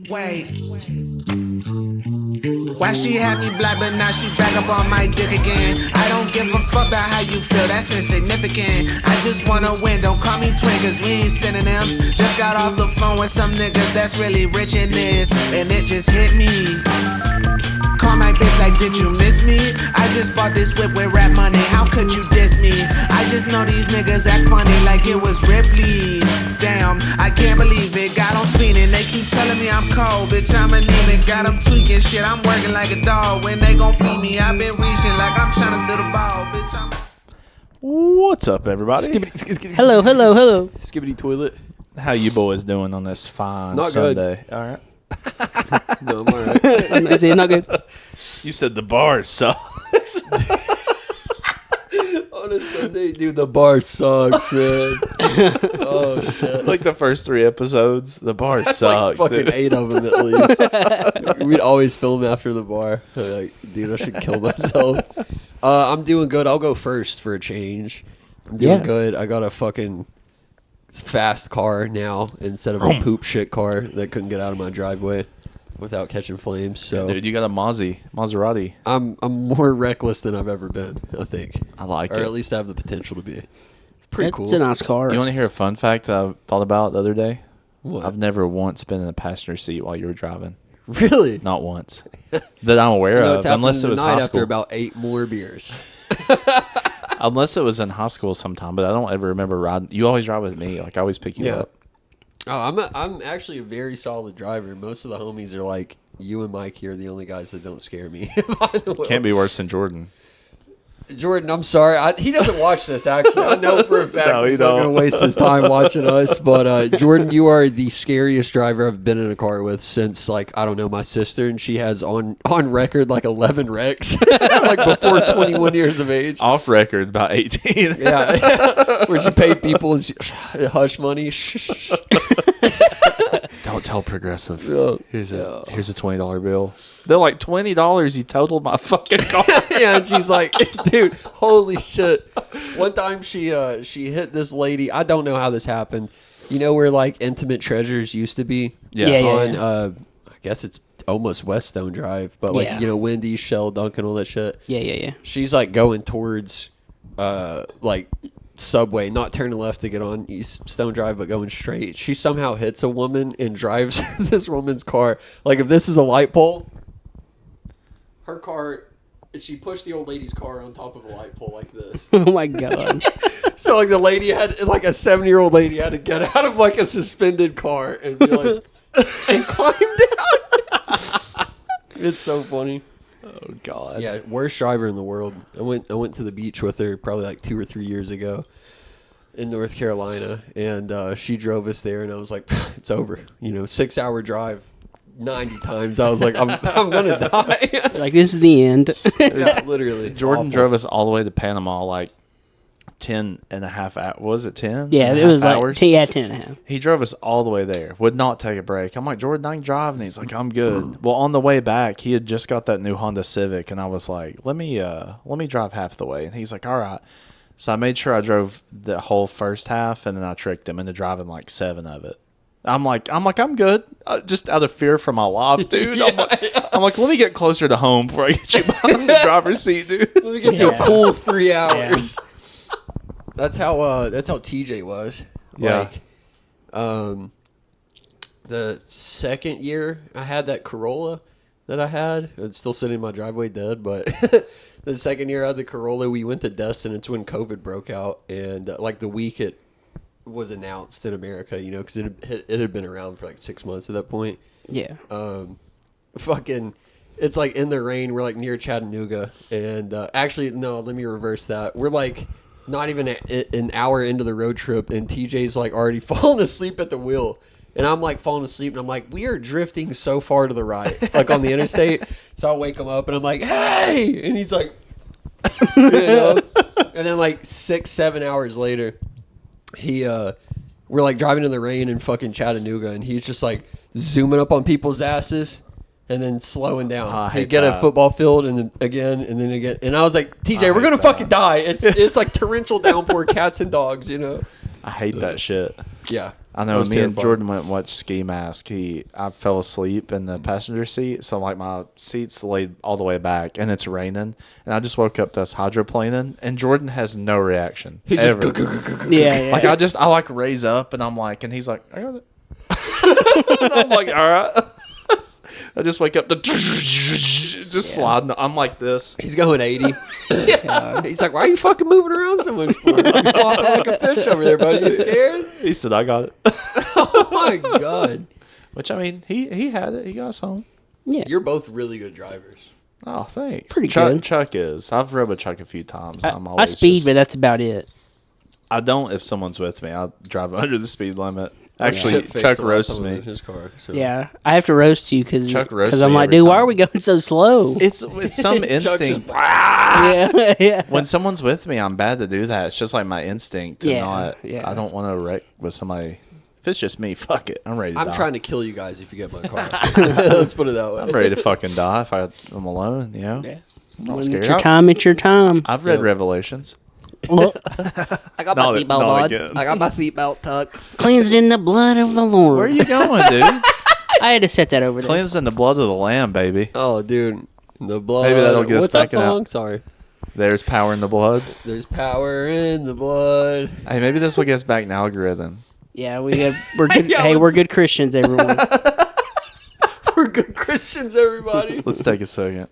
Wait. Why she had me black, but now she back up on my dick again? I don't give a fuck about how you feel, that's insignificant. I just wanna win, don't call me twin, cause we ain't synonyms. Just got off the phone with some niggas that's really rich in this, and it just hit me. Call my bitch like, did you miss me? I just bought this whip with rap money, how could you diss me? I just know these niggas act funny like it was Ripley's. Damn, I can't believe it, got them fiending. They keep telling me I'm cold, bitch, I'm anemic. Got them tweaking shit, I'm working like a dog. When they gon' feed me, I've been reaching like I'm trying to steal the ball, bitch, I'm... What's up, everybody? Hello. Skibbity toilet. How you boys doing on this fine Not Sunday? Good. All right. No, I'm all right. Is it not good? You said the bar sucks. On a Sunday, dude, the bar sucks, man. Oh, shit. Like the first 3 episodes, the bar That's sucks. like fucking dude. 8 of them at least. We'd always film after the bar. Like, dude, I should kill myself. I'm doing good. I'll go first for a change. I'm doing good. I got a fucking fast car now instead of a poop shit car that couldn't get out of my driveway without catching flames. So, Dude, you got a Maserati. I'm more reckless than I've ever been, I think. I like or it. at least I have the potential to be. It's pretty cool. It's a nice car. You want to hear a fun fact that I thought about the other day? What? I've never once been in a passenger seat while you were driving. Really? Not once. That I'm aware No, it's of. Unless it was high after school. about 8 more beers. Unless it was in high school sometime, but I don't ever remember riding. You always ride with me. Like, I always pick you up. Oh, I'm actually a very solid driver. Most of the homies are like, you and Mikey are the only guys that don't scare me. Can't be worse than Jordan. Jordan, I'm sorry. He doesn't watch this, actually. I know for a fact No, he he's not going don't. to waste his time watching us. But, Jordan, you are the scariest driver I've been in a car with since, like, I don't know, my sister. And she has on record, like, 11 wrecks. Like, before 21 years of age. Off record, about 18. Yeah. Where she paid people hush money. Don't tell Progressive. Yeah. Here's a $20 bill. They're like, $20. You totaled my fucking car. Yeah, and she's like, dude, holy shit. One time she hit this lady. I don't know how this happened. You know where like Intimate Treasures used to be? Yeah. On I guess it's almost Weststone Drive, but like you know, Wendy's, Shell, Dunkin', all that shit. Yeah. She's like going towards like Subway, not turning left to get on East Stone Drive, but going straight. She somehow hits a woman and drives this woman's car. Like if this is a light pole, her car, she pushed the old lady's car on top of a light pole like this. Oh my god. So like the lady had, like a 70-year-old lady had to get out of like a suspended car and be like, and climb down. It's so funny. Oh, God. Yeah, worst driver in the world. I went to the beach with her probably like 2 or 3 years ago in North Carolina, and she drove us there, and I was like, it's over. 6-hour drive. 90 times I was like, I'm gonna die. Like, this is the end. Yeah, literally. Jordan Awful. drove us all the way to Panama, like 10 and a half hours. Was it 10? Yeah, and a it was half like hours? 10 and a half. He drove us all the way there. Would not take a break. I'm like, Jordan, I can drive. And he's like, I'm good. Well, on the way back, he had just got that new Honda Civic. And I was like, let me drive half the way. And he's like, all right. So I made sure I drove the whole first half. And then I tricked him into driving like 7 of it. I'm good. Just out of fear for my life, dude. Yeah. I'm like, let me get closer to home before I get you behind the driver's seat, dude. Let me get you a cool 3 hours. That's how TJ was. Yeah. Like, the second year I had that Corolla that I had, it's still sitting in my driveway dead, but the second year I had the Corolla, we went to Destin. It's when COVID broke out, and like the week it was announced in America, because it had been around for like 6 months at that point. Yeah. It's like in the rain. We're like near Chattanooga, and actually, no, let me reverse that. We're like not even an hour into the road trip, and TJ's like already falling asleep at the wheel, and I'm like falling asleep, and I'm like, we are drifting so far to the right, like on the interstate. So I wake him up, and I'm like, hey, and he's like, and then like 6-7 hours later, we're like driving in the rain in fucking Chattanooga, and he's just like zooming up on people's asses and then slowing down. He'd get a football field and then again and then again. And I was like, TJ, we're gonna fucking die. It's like torrential downpour, cats and dogs, I hate that shit. Yeah. I know. was Me and terrified. Jordan went and watched Ski Mask. I fell asleep in the passenger seat, so like my seat's laid all the way back, and it's raining, and I just woke up that's hydroplaning, and Jordan has no reaction. He just ever. Yeah. Like I like raise up, and I'm like, and he's like, I got it. And I'm like, all right. I just wake up, just sliding. I'm like this. He's going 80. He's like, why are you fucking moving around so much for? You're flopping like a fish over there, buddy. You scared? He said, I got it. Oh my god. Which, I mean, he had it. He got us home. Yeah. You're both really good drivers. Oh, thanks. Pretty Chuck, good. Chuck is. I've rode with Chuck a few times. I always speed, just- but that's about it. I don't if someone's with me. I'll drive under the speed limit. Actually, Shit-faced Chuck the last roasts time I was in me. his car, so. Yeah, I have to roast you because Chuck roasts I'm me like, every dude, why time. are we going so slow? It's some Chuck instinct. just- yeah, yeah. When someone's with me, I'm bad to do that. It's just like my instinct to Yeah, not. yeah. I don't want to wreck with somebody. If it's just me, fuck it. I'm ready to die. I'm trying to kill you guys if you get my car. Let's put it that way. I'm ready to fucking die if I'm alone. You know. Yeah. I'm not When scared. it's your time, it's your time. I've read Yeah. Revelations. Look, I got Not my a- seatbelt not on. again. I got my seatbelt tucked. cleansed in the blood of the Lord. Where are you going, dude? I had to set that over there. Cleansed in the blood of the Lamb, baby. Oh, dude. The blood. Maybe that'll get us What's that backing out. song? Sorry. There's power in the blood. There's power in the blood. Hey, maybe this will get us back in algorithm. Yeah, we're good. Yeah, hey, we're let's- good Christians, everyone. We're good Christians, everybody. Let's take a second.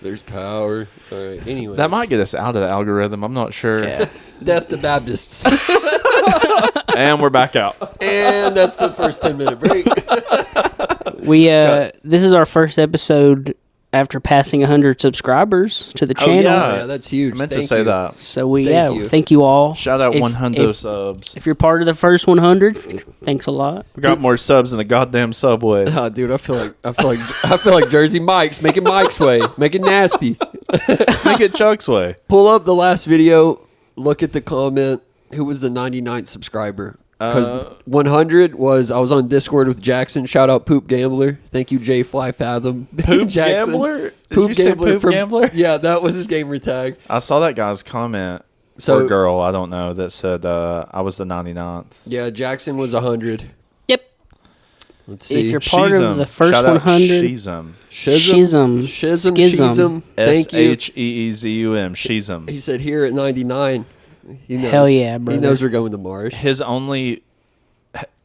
There's power. All right. Anyway. That might get us out of the algorithm. I'm not sure. Yeah. Death to Baptists. And we're back out. And that's the first 10-minute break. We this is our first episode after passing 100 subscribers to the Oh, channel. yeah. Yeah, that's huge. I meant to Thank say you. that. So we Thank you. thank you all. Shout out If- 100 if- subs. If you're part of the first 100, thanks a lot. We got more subs than the goddamn Subway. Oh, dude, I feel like Jersey Mike's making Mike's way, make it nasty. Make it Chuck's way. Pull up the last video. Look at the comment. Who was the 99th subscriber? Because 100 was I was on Discord with Jackson. Shout out Poop Gambler. Thank you, J Fly Fathom. Poop Jackson. Gambler? Did Poop you say Gambler Poop from- Gambler? Yeah, that was his gamer tag. I saw that guy's comment. So- or girl, I don't know, that said I was the 99th. Yeah, Jackson was 100. Yep. Let's see. If you're part She's of 'em. the first Shout out 100, She's 'em. Shizm. Schism. Shizm. Thank you. SHEEZUM. She's 'em. He said here at 99. He knows. Hell yeah, He brother. knows we're going to Mars. His only.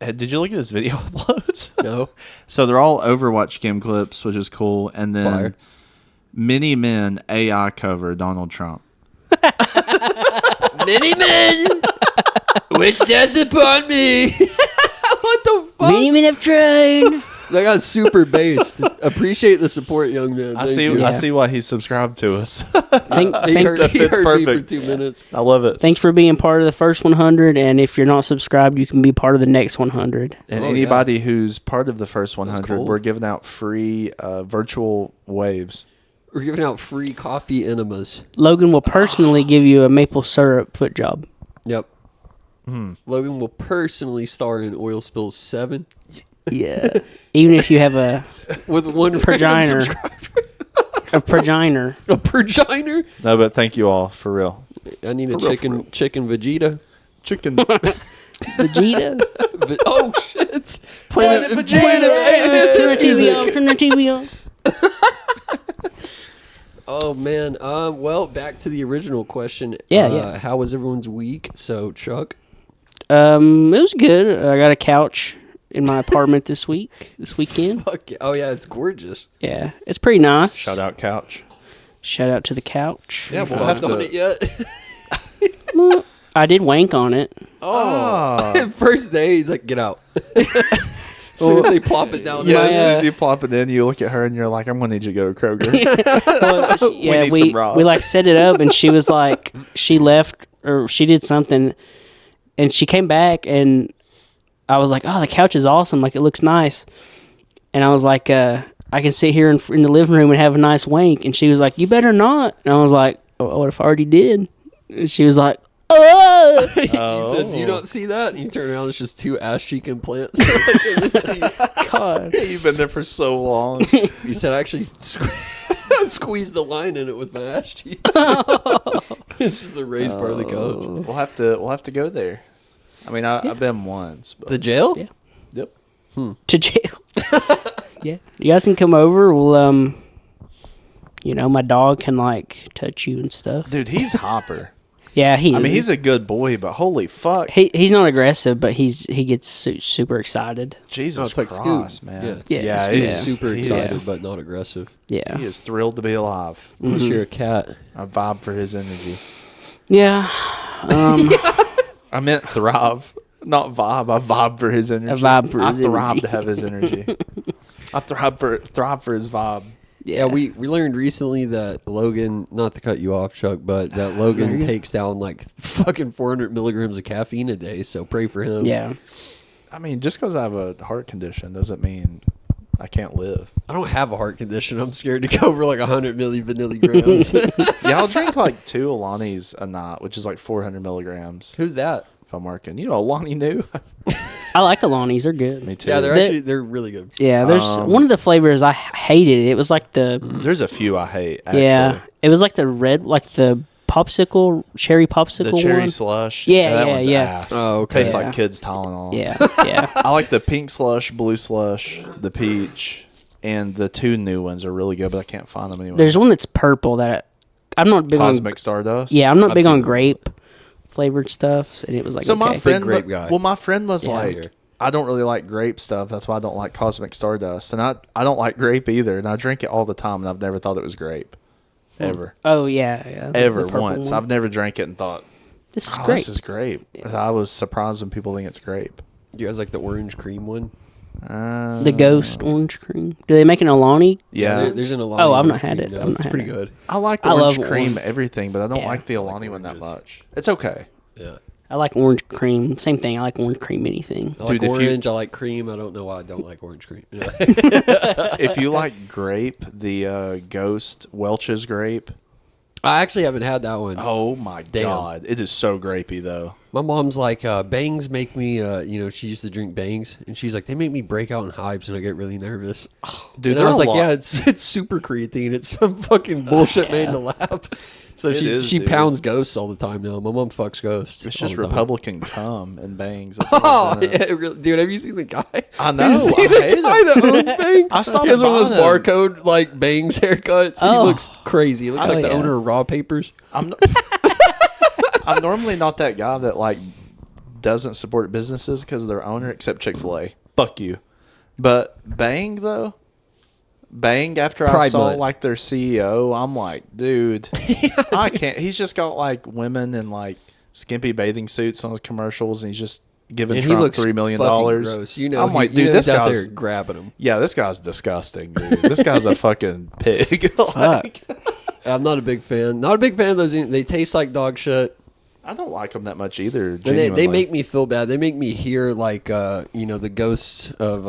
Did you look at his video uploads? No. So they're all Overwatch game clips, which is cool. And then Fire. Mini Men AI cover Donald Trump. Many men wish death upon me. What the fuck? Many men have tried. That got super based. Appreciate the support, young man. I Thank see. you. I Yeah. see why he subscribed to us. He heard, That he fits heard me for perfect. 2 minutes. I love it. Thanks for being part of the first 100, and if you're not subscribed, you can be part of the next 100. And Oh, anybody who's part of the first 100, cool. we're giving out free virtual waves. We're giving out free coffee enemas. Logan will personally give you a maple syrup foot job. Yep. Hmm. Logan will personally star in Oil Spills 7 Yeah. Even if you have a with one random proginer. subscriber. A proginer. A proginer? No, but thank you all for real. I need For a real, chicken for real. chicken Vegeta. Chicken. Vegeta. Oh shit! Planet Vegeta. Planet Turn the TV music. on. Turn the TV on. Oh man. Well, back to the original question. Yeah, yeah. How was everyone's week? So, Chuck. It was good. I got a couch in my apartment this weekend. Fuck yeah. Oh yeah, it's gorgeous. Yeah, it's pretty nice. Shout out couch. Shout out to the couch. Yeah, we'll Fucked have on to. it yet? Well, I did wank on it. Oh. First day, he's like, "Get out." As soon as they plop it down, Yeah, My, as soon as uh, you plop it in, you look at her and you're like, I'm going to need you to go to Kroger. Well, yeah, need we some Ross. like set it up, and she was like, she left or she did something, and she came back, and I was like, oh, the couch is awesome, like it looks nice, and I was like, I can sit here in the living room and have a nice wank, and she was like, you better not, and I was like, oh, what if I already did? And she was like, oh. He said, "You don't see that?" And you turn around, it's just two ass cheek implants. In the seat. God. You've been there for so long. He said, "I actually squeezed the line in it with my ass cheeks." It's just the raised part of the couch. We'll have to go there. I mean, I've been once. But, The jail? Yeah. Yep. To jail. Yeah. You guys can come over. We'll, my dog can, like, touch you and stuff. Dude, he's Hopper. Yeah, he is. I mean, he's a good boy, but holy fuck. He's not aggressive, but he gets super excited. Jesus it's like Christ, Scoop. man. Yeah, he Scoop's is. Super He excited, is. but not aggressive. Yeah. He is thrilled to be alive. Unless you're a cat. I vibe for his energy. Yeah. I meant thrive, not vibe. I vibe for his energy. vibe for his I thrive energy. to have his energy. I thrive for his vibe. Yeah, we learned recently that Logan, not to cut you off, Chuck, but that Logan takes down like fucking 400 milligrams of caffeine a day. So pray for him. Yeah. I mean, just because I have a heart condition doesn't mean I can't live. I don't have a heart condition. I'm scared to go over like 100 milligrams. Yeah, I'll drink like 2 Alani's a night, which is like 400 milligrams Who's that? if I'm working. You know, Alani knew. I like Alani's. They're good. Me too. Yeah, They- they're really good. Yeah, there's one of the flavors I hated. It was like the There's a few I hate, actually. yeah. It was like the red, like the cherry popsicle The cherry one. slush. Yeah, that yeah, one's yeah. ass. Oh, okay. Tastes Yeah. like kids Tylenol. Yeah, yeah. I like the pink slush, blue slush, the peach, and the 2 new ones are really good, but I can't find them anywhere. There's one that's purple that I'm not big Cosmic on. Stardust. Yeah, I'm not I've big seen on them. grape flavored stuff, and it was like So my okay. friend, grape guy. well, my friend was Yeah. like, I don't really like grape stuff. That's why I don't like Cosmic Stardust, and I don't like grape either. And I drink it all the time, and I've never thought it was grape, ever, Oh yeah. The ever purple once. one. I've never drank it and thought, This is oh, great. this is grape. I was surprised when people think it's grape. You guys like the orange cream one? The ghost orange cream. Do they make an Alani? Yeah, there's an Alani. Oh, I've not orange had cream it. now. I've not It's had pretty it. good. I like the I orange love cream, orange. everything, but I don't Yeah. like the I like Alani one that oranges. much. It's okay. Yeah. I like orange cream. Same thing. I like orange cream. Anything. I like Dude, if you- orange. I like cream. I don't know why I don't like orange cream. Yeah. If you like grape, the Ghost Welch's grape. I actually haven't had that one. Oh my Damn. god, it is so grapey though. My mom's like, bangs make me, she used to drink bangs, and she's like, they make me break out in hives, and I get really nervous. Dude, And I they're was a like, lot- yeah, it's super creatine. It's some fucking bullshit made in the lab. So It is, she dude. pounds ghosts all the time now. My mom fucks ghosts. It's all just the time. Republican cum and bangs. That's all Oh, it's in it. yeah, really, dude, have you seen the guy? I know, Have you seen I the hate guy him. that owns Bangs? I stopped He has one of those buying him. barcode, like, Bangs haircuts. And Oh. He looks crazy. He looks Oh, like the yeah. owner of Raw Papers. I'm I'm normally not that guy that like doesn't support businesses because of their owner, except Chick-fil-A. Fuck you. But Bang though, Bang after I Pride saw Month. like their CEO, I'm like, dude, I can't. He's just got like women in like skimpy bathing suits on his commercials, and he's just giving And he Trump looks $3 million. fucking gross. You know, I'm like, you dude, know this he's out guy's there grabbing him. yeah, this guy's disgusting, dude. This guy's a fucking pig. Like, I'm not a big fan. Not a big fan of those. They taste like dog shit. I don't like them that much either. And they genuinely. make me feel bad. They make me hear like the ghosts of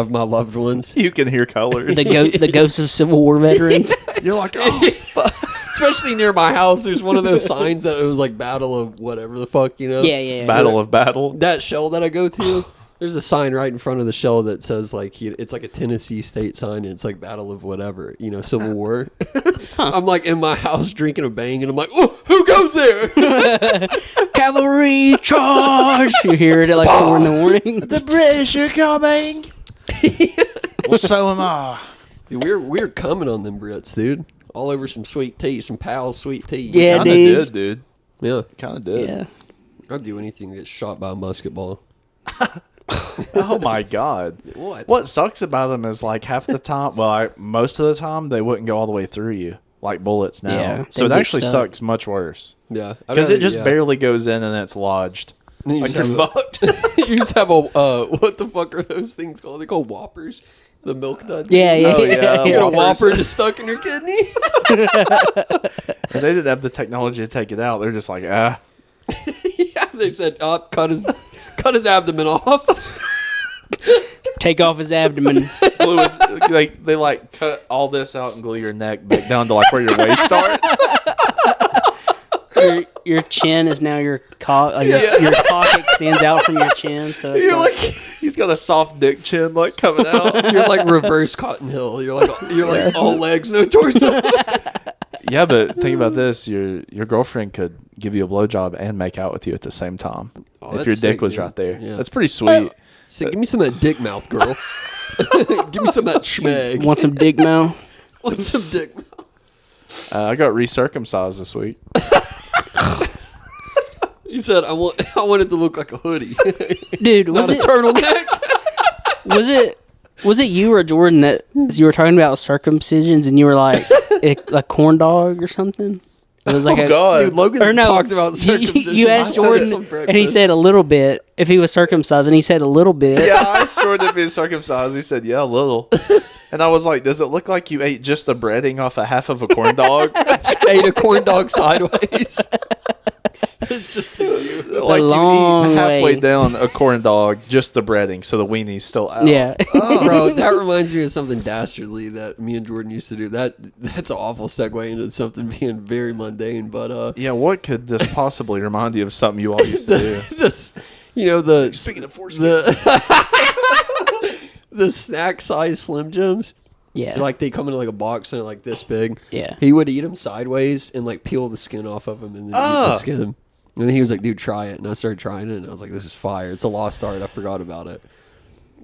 my loved ones. You can hear colors. The ghosts of Civil War veterans. You're like, oh, Especially near my house, there's one of those signs that it was like Battle of whatever the fuck, you know? Yeah. Battle of Battle. That shell that I go to, there's a sign right in front of the shell that says like it's like a Tennessee state sign, and it's like Battle of whatever, Civil War. I'm like in my house drinking a Bang, and I'm like, oh, who goes there? Cavalry charge! You hear it at like 4 in the morning. The British are coming. Well, so am I. Dude, we're coming on them Brits, dude. All over some sweet tea, some Pal's sweet tea. Yeah, Kind of dude. did, dude. Yeah. Kind of did. Yeah. I'd do anything to get shot by a musket ball. Oh my god. What sucks about them is like half the time, most of the time, they wouldn't go all the way through you like bullets now. Yeah, So it they'd get actually stuck. sucks much worse Yeah. because it just barely goes in and it's lodged. You Like just you're have fucked. you just have a what the fuck are those things called? They called Whoppers. The milk dud. Yeah. Oh, yeah, You get a Whoppers. Whopper just stuck in your kidney. And they didn't have the technology to take it out. They're just like, ah. Yeah, they said, cut his abdomen off. Take off his abdomen. Glue his, they like cut all this out and glue your neck back down to like where your waist starts. Your chin is now your cock. Your cock extends out from your chin. So it's You're like, he's got a soft dick chin like coming out. You're like reverse Cotton Hill. You're like all legs, no torso. Yeah, but think about this: your girlfriend could give you a blowjob and make out with you at the same time. Oh, if that's your dick sick, was dude. right there. Yeah. That's pretty sweet. Say, give me some of that dick mouth, girl. Give me some of that schmeg. Want some dick mouth? Want some dick mouth? I got recircumcised this week. He said, I want it to look like a hoodie. Dude, Not a turtleneck. was it you or Jordan that you were talking about circumcisions and you were like a corn dog or something? It was like Dude, Logan talked about you circumcision. asked Jordan and he said a little bit if he was circumcised, and he said a little bit. Yeah, I asked Jordan if he was circumcised. He said, yeah, a little. And I was like, does it look like you ate just the breading off a half of a corn dog? Ate a corn dog sideways. It's just the Like you long eat halfway way. down a corn dog, just the breading, so the weenie's still out. Yeah. Bro, that reminds me of something dastardly that me and Jordan used to do. That's an awful segue into something being very mundane, but Yeah, what could this possibly remind you of something you all used to do? this, the Speaking of foreskin. the snack size Slim Jims. Yeah. Like they come in like a box and they're like this big. Yeah. He would eat them sideways and like peel the skin off of them and then eat the skin. And then he was like, "Dude, try it." And I started trying it, and I was like, "This is fire! It's a lost art. I forgot about it."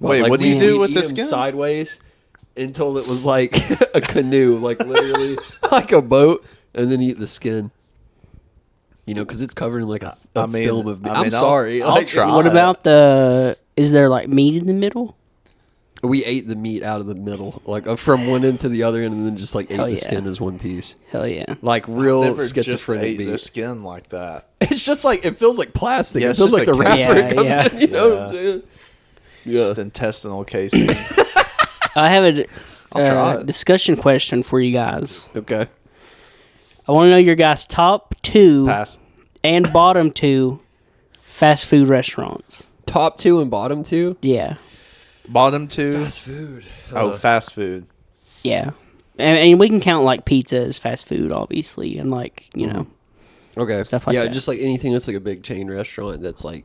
But, Wait, what do you do we'd with eat the 'em skin? Sideways until it was like a canoe, like literally like a boat, and then eat the skin. Because it's covered in like a film of meat. I'm sorry. I'll try. What about is there like meat in the middle? We ate the meat out of the middle, like from one end to the other end, and then just like ate Hell the yeah. skin as one piece. Hell yeah. Like real Never just schizophrenic ate the meat. skin like that. It's just like it feels like plastic. Yeah, It it's feels just like the a case. wrapper Yeah, comes yeah. in. You know what I'm saying? Just intestinal casing. I have I'll try a it. discussion question for you guys. Okay. I want to know your guys' top 2 Pass. and bottom 2 fast food restaurants. Top 2 and bottom 2. Yeah. Bottom 2. Fast food. Fast food. Yeah. And we can count like pizza as fast food, obviously, and like, Okay. Stuff like that. just like anything that's like a big chain restaurant that's like,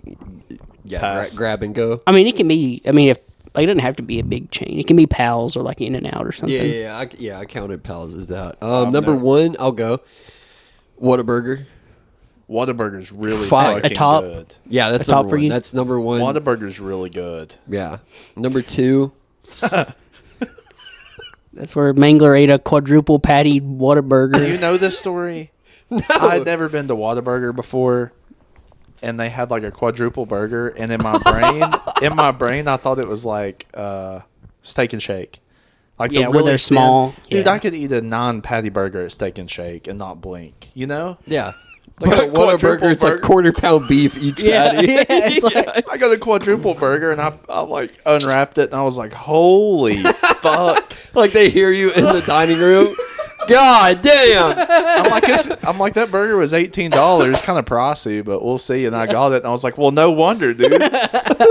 Pass. grab and go. I mean, it can be, if like, it doesn't have to be a big chain. It can be Pals or like In and Out or something. I counted Pals as that. I've Number never- 1, I'll go. Whataburger. Whataburger's really Fire. fucking A top? good. Yeah, that's A top number for 1. you? That's number 1. Whataburger's really good. Yeah. Number 2. That's where Mangler ate a quadruple patty Whataburger. Do you know this story? No. I had never been to Whataburger before, and they had like a quadruple burger. And in my brain, I thought it was like Steak and Shake, like Yeah, the where really they're thin- small. Dude, Yeah. I could eat a non-patty burger at Steak and Shake and not blink. You know? Yeah. Like But a quadruple Whataburger, it's like burger. quarter-pound beef each patty. it's like, I got a quadruple burger, and I like unwrapped it, and I was like, "Holy fuck!" Like they hear you in the dining room. God damn. I'm like that burger was $18, kind of pricey, but we'll see. And I got it, and I was like, "Well, no wonder, dude."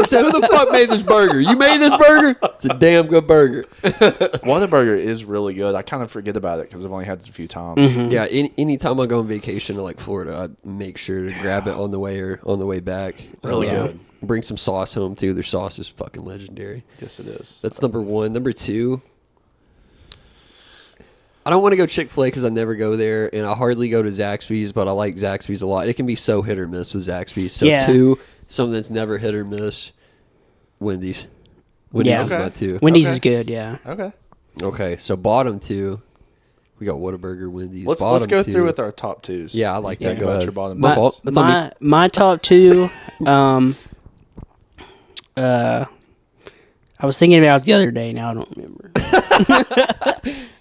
So who the fuck made this burger? You made this burger? It's a damn good burger. Whataburger is really good. I kind of forget about it because I've only had it a few times. Mm-hmm. Yeah, anytime I go on vacation to like Florida, I make sure to grab it on the way or on the way back. Really Yeah. good. Bring some sauce home too. Their sauce is fucking legendary. Yes, it is. That's number 1. Number 2. I don't want to go Chick-fil-A because I never go there, and I hardly go to Zaxby's, but I like Zaxby's a lot. It can be so hit or miss with Zaxby's. So Yeah. 2, something that's never hit or miss, Wendy's. Wendy's Yeah. is Okay. my 2. Wendy's Okay. is good, yeah. Okay. Okay, so bottom 2, we got Whataburger, Wendy's. Let's Bottom go 2. through with our top 2s. Yeah, I like You that. think Go about ahead. your bottom My two. fault. That's on me. My top 2, I was thinking about it the other day. Now I don't remember.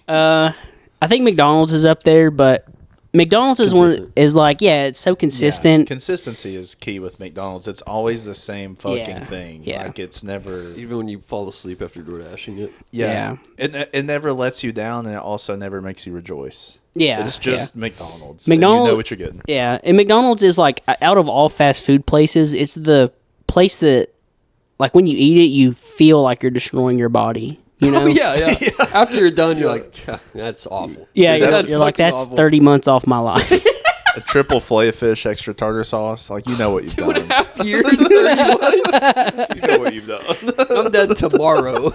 I think McDonald's is up there, but McDonald's is Consistent. it's so consistent. Consistency is key with McDonald's. It's always the same fucking Yeah. thing. Yeah. Like it's never. Even when you fall asleep after door dashing it. Yeah. It never lets you down, and it also never makes you rejoice. Yeah, It's just McDonald's. McDonald's- And you know what you're getting. Yeah, and McDonald's is like out of all fast food places, it's the place that, like, when you eat it, you feel like you're destroying your body. You know? Oh, yeah. After you're done, you're like, that's awful. Yeah, Dude, you're like, fucking that's awful. 30 months off my life. A triple filet fish, extra tartar sauce. Like you know what you've 2.5 done. years, 30 months. You know what you've done. I'm dead tomorrow.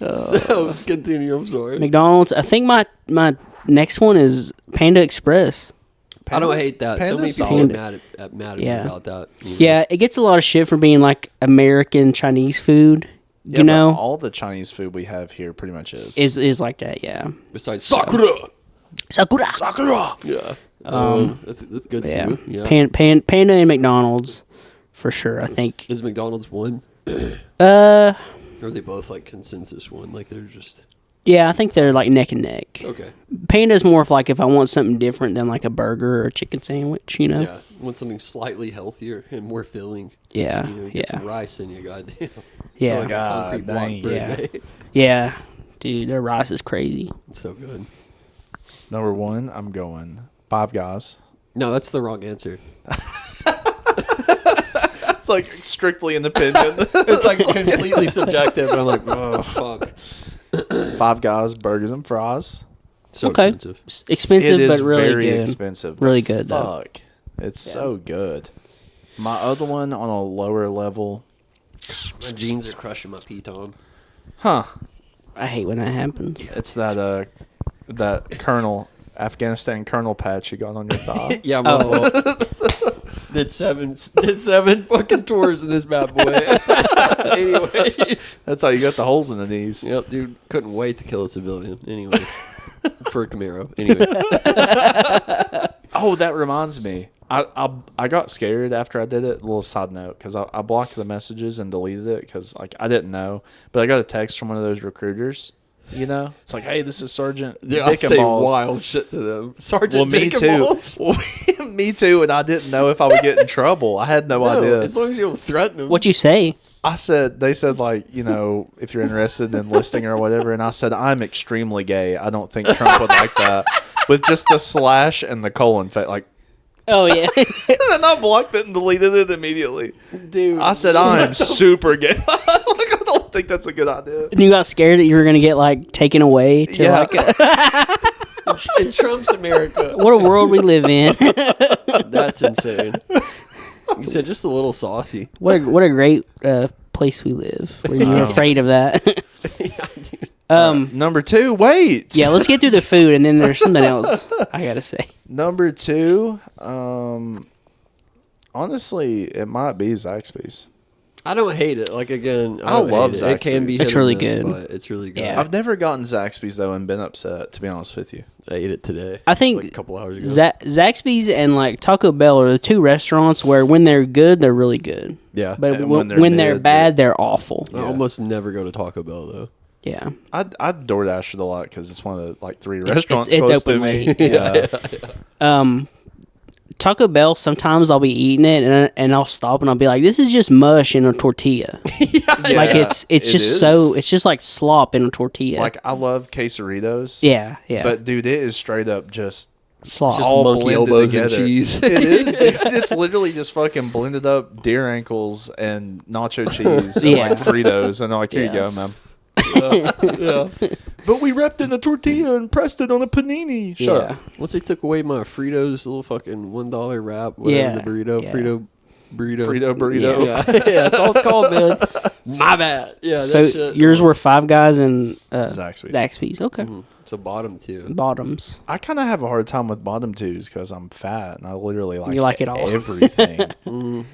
So, continue. I'm sorry. McDonald's. I think my next one is Panda Express. I don't hate that. So many Panda's people are solid. mad at me Yeah. about that. you know? Yeah, it gets a lot of shit for being like American Chinese food. Yeah, You but know, all the Chinese food we have here pretty much is. is like that. Yeah. Besides Sakura. Sakura. Sakura. Yeah. That's good Yeah. too. Yeah. Panda and McDonald's, for sure. I think. Is McDonald's one? Uh, Or are they both like consensus one? Like they're just yeah, I think they're like neck and neck. okay. Panda's more of like if I want something different than like a burger or a chicken sandwich. You know. Yeah. Want something slightly healthier and more filling. Yeah. You know, get some Yeah. rice in you, goddamn. Yeah. Like a God concrete dang. block Yeah. bread day. Yeah. Dude, their rice is crazy. It's so good. Number one, I'm going Five Guys. No, that's the wrong answer. It's like strictly independent. It's like completely subjective, and I'm like, oh fuck. Five Guys, burgers and fries. So Okay. expensive. Expensive, It is but really very good. expensive. Really good, though. Fuck. It's so good. My other one on a lower level. My jeans are crushing my piton. Huh. I hate when that happens. It's that Afghanistan Colonel patch you got on your thigh. Yeah, Oh, did seven fucking tours in this bad boy. Anyways. That's how you got the holes in the knees. Yep, dude. Couldn't wait to kill a civilian. Anyway. For a Camaro. Anyway. Oh, that reminds me. I got scared after I did it. A little side note, because I blocked the messages and deleted it because like I didn't know, but I got a text from one of those recruiters. You know, it's like, hey, this is Sergeant Dude, I Dick and say Balls. wild shit to them. Sergeant Well, me Dick and too. Balls? Well, me too, and I didn't know if I would get in trouble. I had no idea. As long as you don't threaten them. what you say? They said like, you know, if you're interested in enlisting or whatever, and I said I'm extremely gay. I don't think Trump would like that, with just the slash and the colon like. Oh yeah. And then I blocked it and deleted it immediately. Dude. I said I'm super gay. Like, I don't think that's a good idea. And you got scared that you were gonna get like taken away to Yeah. like in Trump's America. what a world we live in. That's insane. You said just a little saucy. what a great place we live. Were you afraid of that? Yeah, dude. Number two, wait. Yeah, let's get through the food and then there's something else I gotta say. Number two, honestly, it might be Zaxby's. I don't hate it. Like again, I don't love hate it. It can be Zaxby's. hit It's or really miss, good. but it's really good. Yeah. I've never gotten Zaxby's though and been upset, to be honest with you. I ate it today. I think like a couple hours ago. Zaxby's and like Taco Bell are the two restaurants where when they're good, they're really good. Yeah, But And when when they're, they're mid, bad, they're awful. I almost never go to Taco Bell though. Yeah. I DoorDash it a lot because it's one of the like three restaurants it's close to open me. late. Yeah. Taco Bell, sometimes I'll be eating it and I'll stop and I'll be like, this is just mush in a tortilla. Like it's it just is. it's just like slop in a tortilla. Like I love quesadillas. yeah. But dude, it is straight up just slop. Just all monkey blended elbows and together. cheese. It is. Dude. It's literally just fucking blended up deer ankles and nacho cheese and Yeah. like Fritos, and I'm like, here you Yeah. go, man. Yeah. But we wrapped in a tortilla and pressed it on a panini. Shut Yeah. up. Once they took away my Fritos little fucking $1 wrap, whatever Yeah. the burrito, Yeah. Frito burrito. Frito burrito. Yeah, yeah, that's all it's called, man. My bad. Yeah, So that shit. yours were Five Guys and Zaxby's. Zaxby's. Okay. It's a bottom two. Bottoms. I kind of have a hard time with bottom twos because I'm fat and I literally like, You like it all. everything.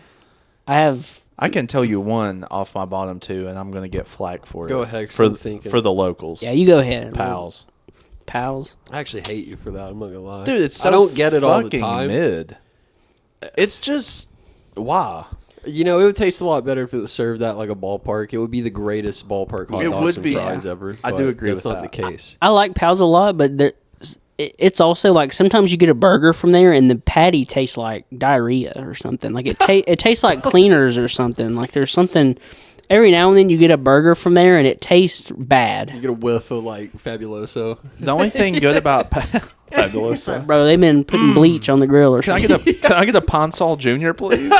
I have I can tell you one off my bottom two, and I'm gonna get flack for it. Go ahead, 'cause for I'm thinking. for the locals. you go ahead. pals, Pals. I actually hate you for that. I'm not gonna lie, dude. It's so I don't get it all the fucking time. mid. It's just why. You know, it would taste a lot better if it was served at like a ballpark. It would be the greatest ballpark hot It dogs would and be. fries ever. I do but agree that's with not that. the case. I like Pals a lot, but it's also like sometimes you get a burger from there and the patty tastes like diarrhea or something. Like it tastes like cleaners or something. Like there's something. Every now and then you get a burger from there and it tastes You bad. get a whiff of like Fabuloso. The only thing good about Fabulous. Bro, they've been putting bleach on the grill or Can I something. get a Ponsol Junior, please?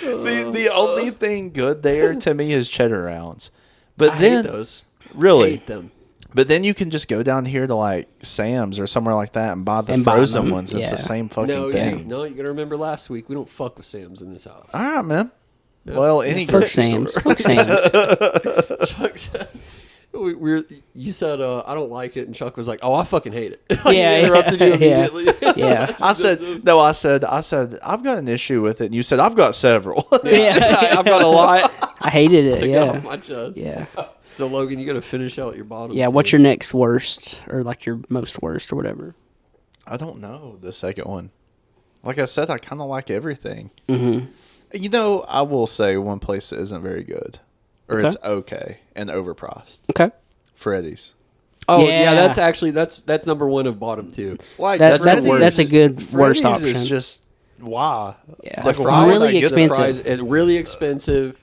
the only thing good there to me is cheddar rounds. But I then hate those. really, Hate them. but then you can just go down here to like Sam's or somewhere like that and buy the And buy frozen them, ones. It's yeah. the same fucking No, thing. yeah, no. You gotta remember last week we don't fuck with Sam's in this house. All right, man. Well, any Fuck grocery Sam's. store. Fuck Sam's. Chuck's- You said I don't like it, and Chuck was like, "Oh, I fucking hate it." Yeah, he interrupted you yeah. immediately. Yeah. I said I've got an issue with it, and you said I've got several. Yeah. I've got a lot I hated it. to get off Yeah. my chest. Yeah. So Logan, you got to finish out your bottom. Yeah. What's your next worst or like your most worst or whatever? I don't know the second one. Like I said, I kind of like everything. Mm-hmm. You know, I will say one place that isn't very good, or Okay. it's okay and overpriced. Okay. Freddy's. Oh Yeah. yeah, that's actually that's number one of bottom two. Like That's Freddy's a good worst Freddy's option. is just why. Yeah. The Like, Fries- why would I really get the expensive. Fries, it's really expensive.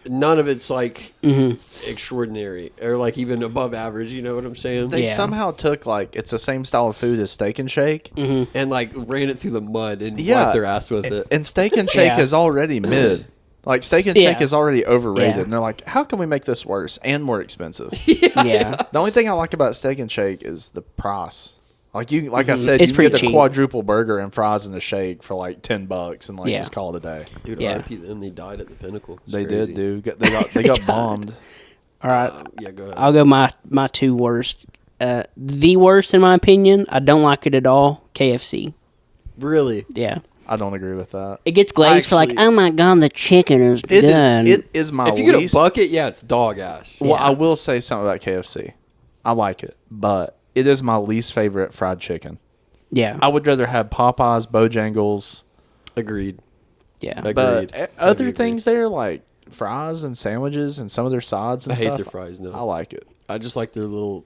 None of it's like Mm-hmm. extraordinary or like even above average. You know what I'm saying? They Yeah. somehow took like it's the same style of food as Steak and Shake. Mm-hmm. And like ran it through the mud and Yeah, wiped their ass with it. And Steak and Shake Yeah. is already mid. Like Steak and Yeah. Shake is already overrated, Yeah. and they're like, "How can we make this worse and more expensive?" Yeah. The only thing I like about Steak and Shake is the price. Like I said, It's you can get pretty the cheap. quadruple burger and fries and a shake for like $10 and like Yeah. just call it a day. Dude, Yeah. RIP them. They died at the Pinnacle. It's They crazy. did, dude. They got died. bombed. All right. Yeah, go ahead. I'll go my two worst. The worst in my opinion. I don't like it at all. KFC. Really? Yeah. I don't agree with that. It gets glazed for like, Actually- oh my god, the chicken is It is. done. It is my If you get least. a bucket, yeah, it's dog ass. Well, Yeah. I will say something about KFC. I like it, but it is my least favorite fried chicken. Yeah. I would rather have Popeyes, Bojangles, Agreed. Yeah. Agreed. but other Agreed. things there like fries and sandwiches and some of their sides and I hate stuff. their fries, no. I like it. I just like their little.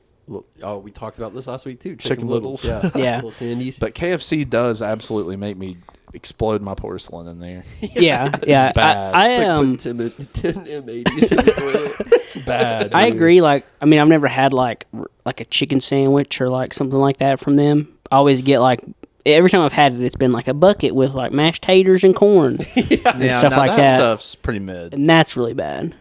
Oh, we talked about this last week too. Chicken Littles. Yeah. Yeah. Little Sandies. But KFC does absolutely make me explode my porcelain in there. Yeah. Yeah. bad. I It's like am. putting 10 M80s in the toilet. It's bad. I agree. Like, I mean, I've never had like a chicken sandwich or like something like that from them. I always get like every time I've had it, it's been like a bucket with like mashed taters and corn and stuff now like that, stuff's pretty mid. and that's really bad.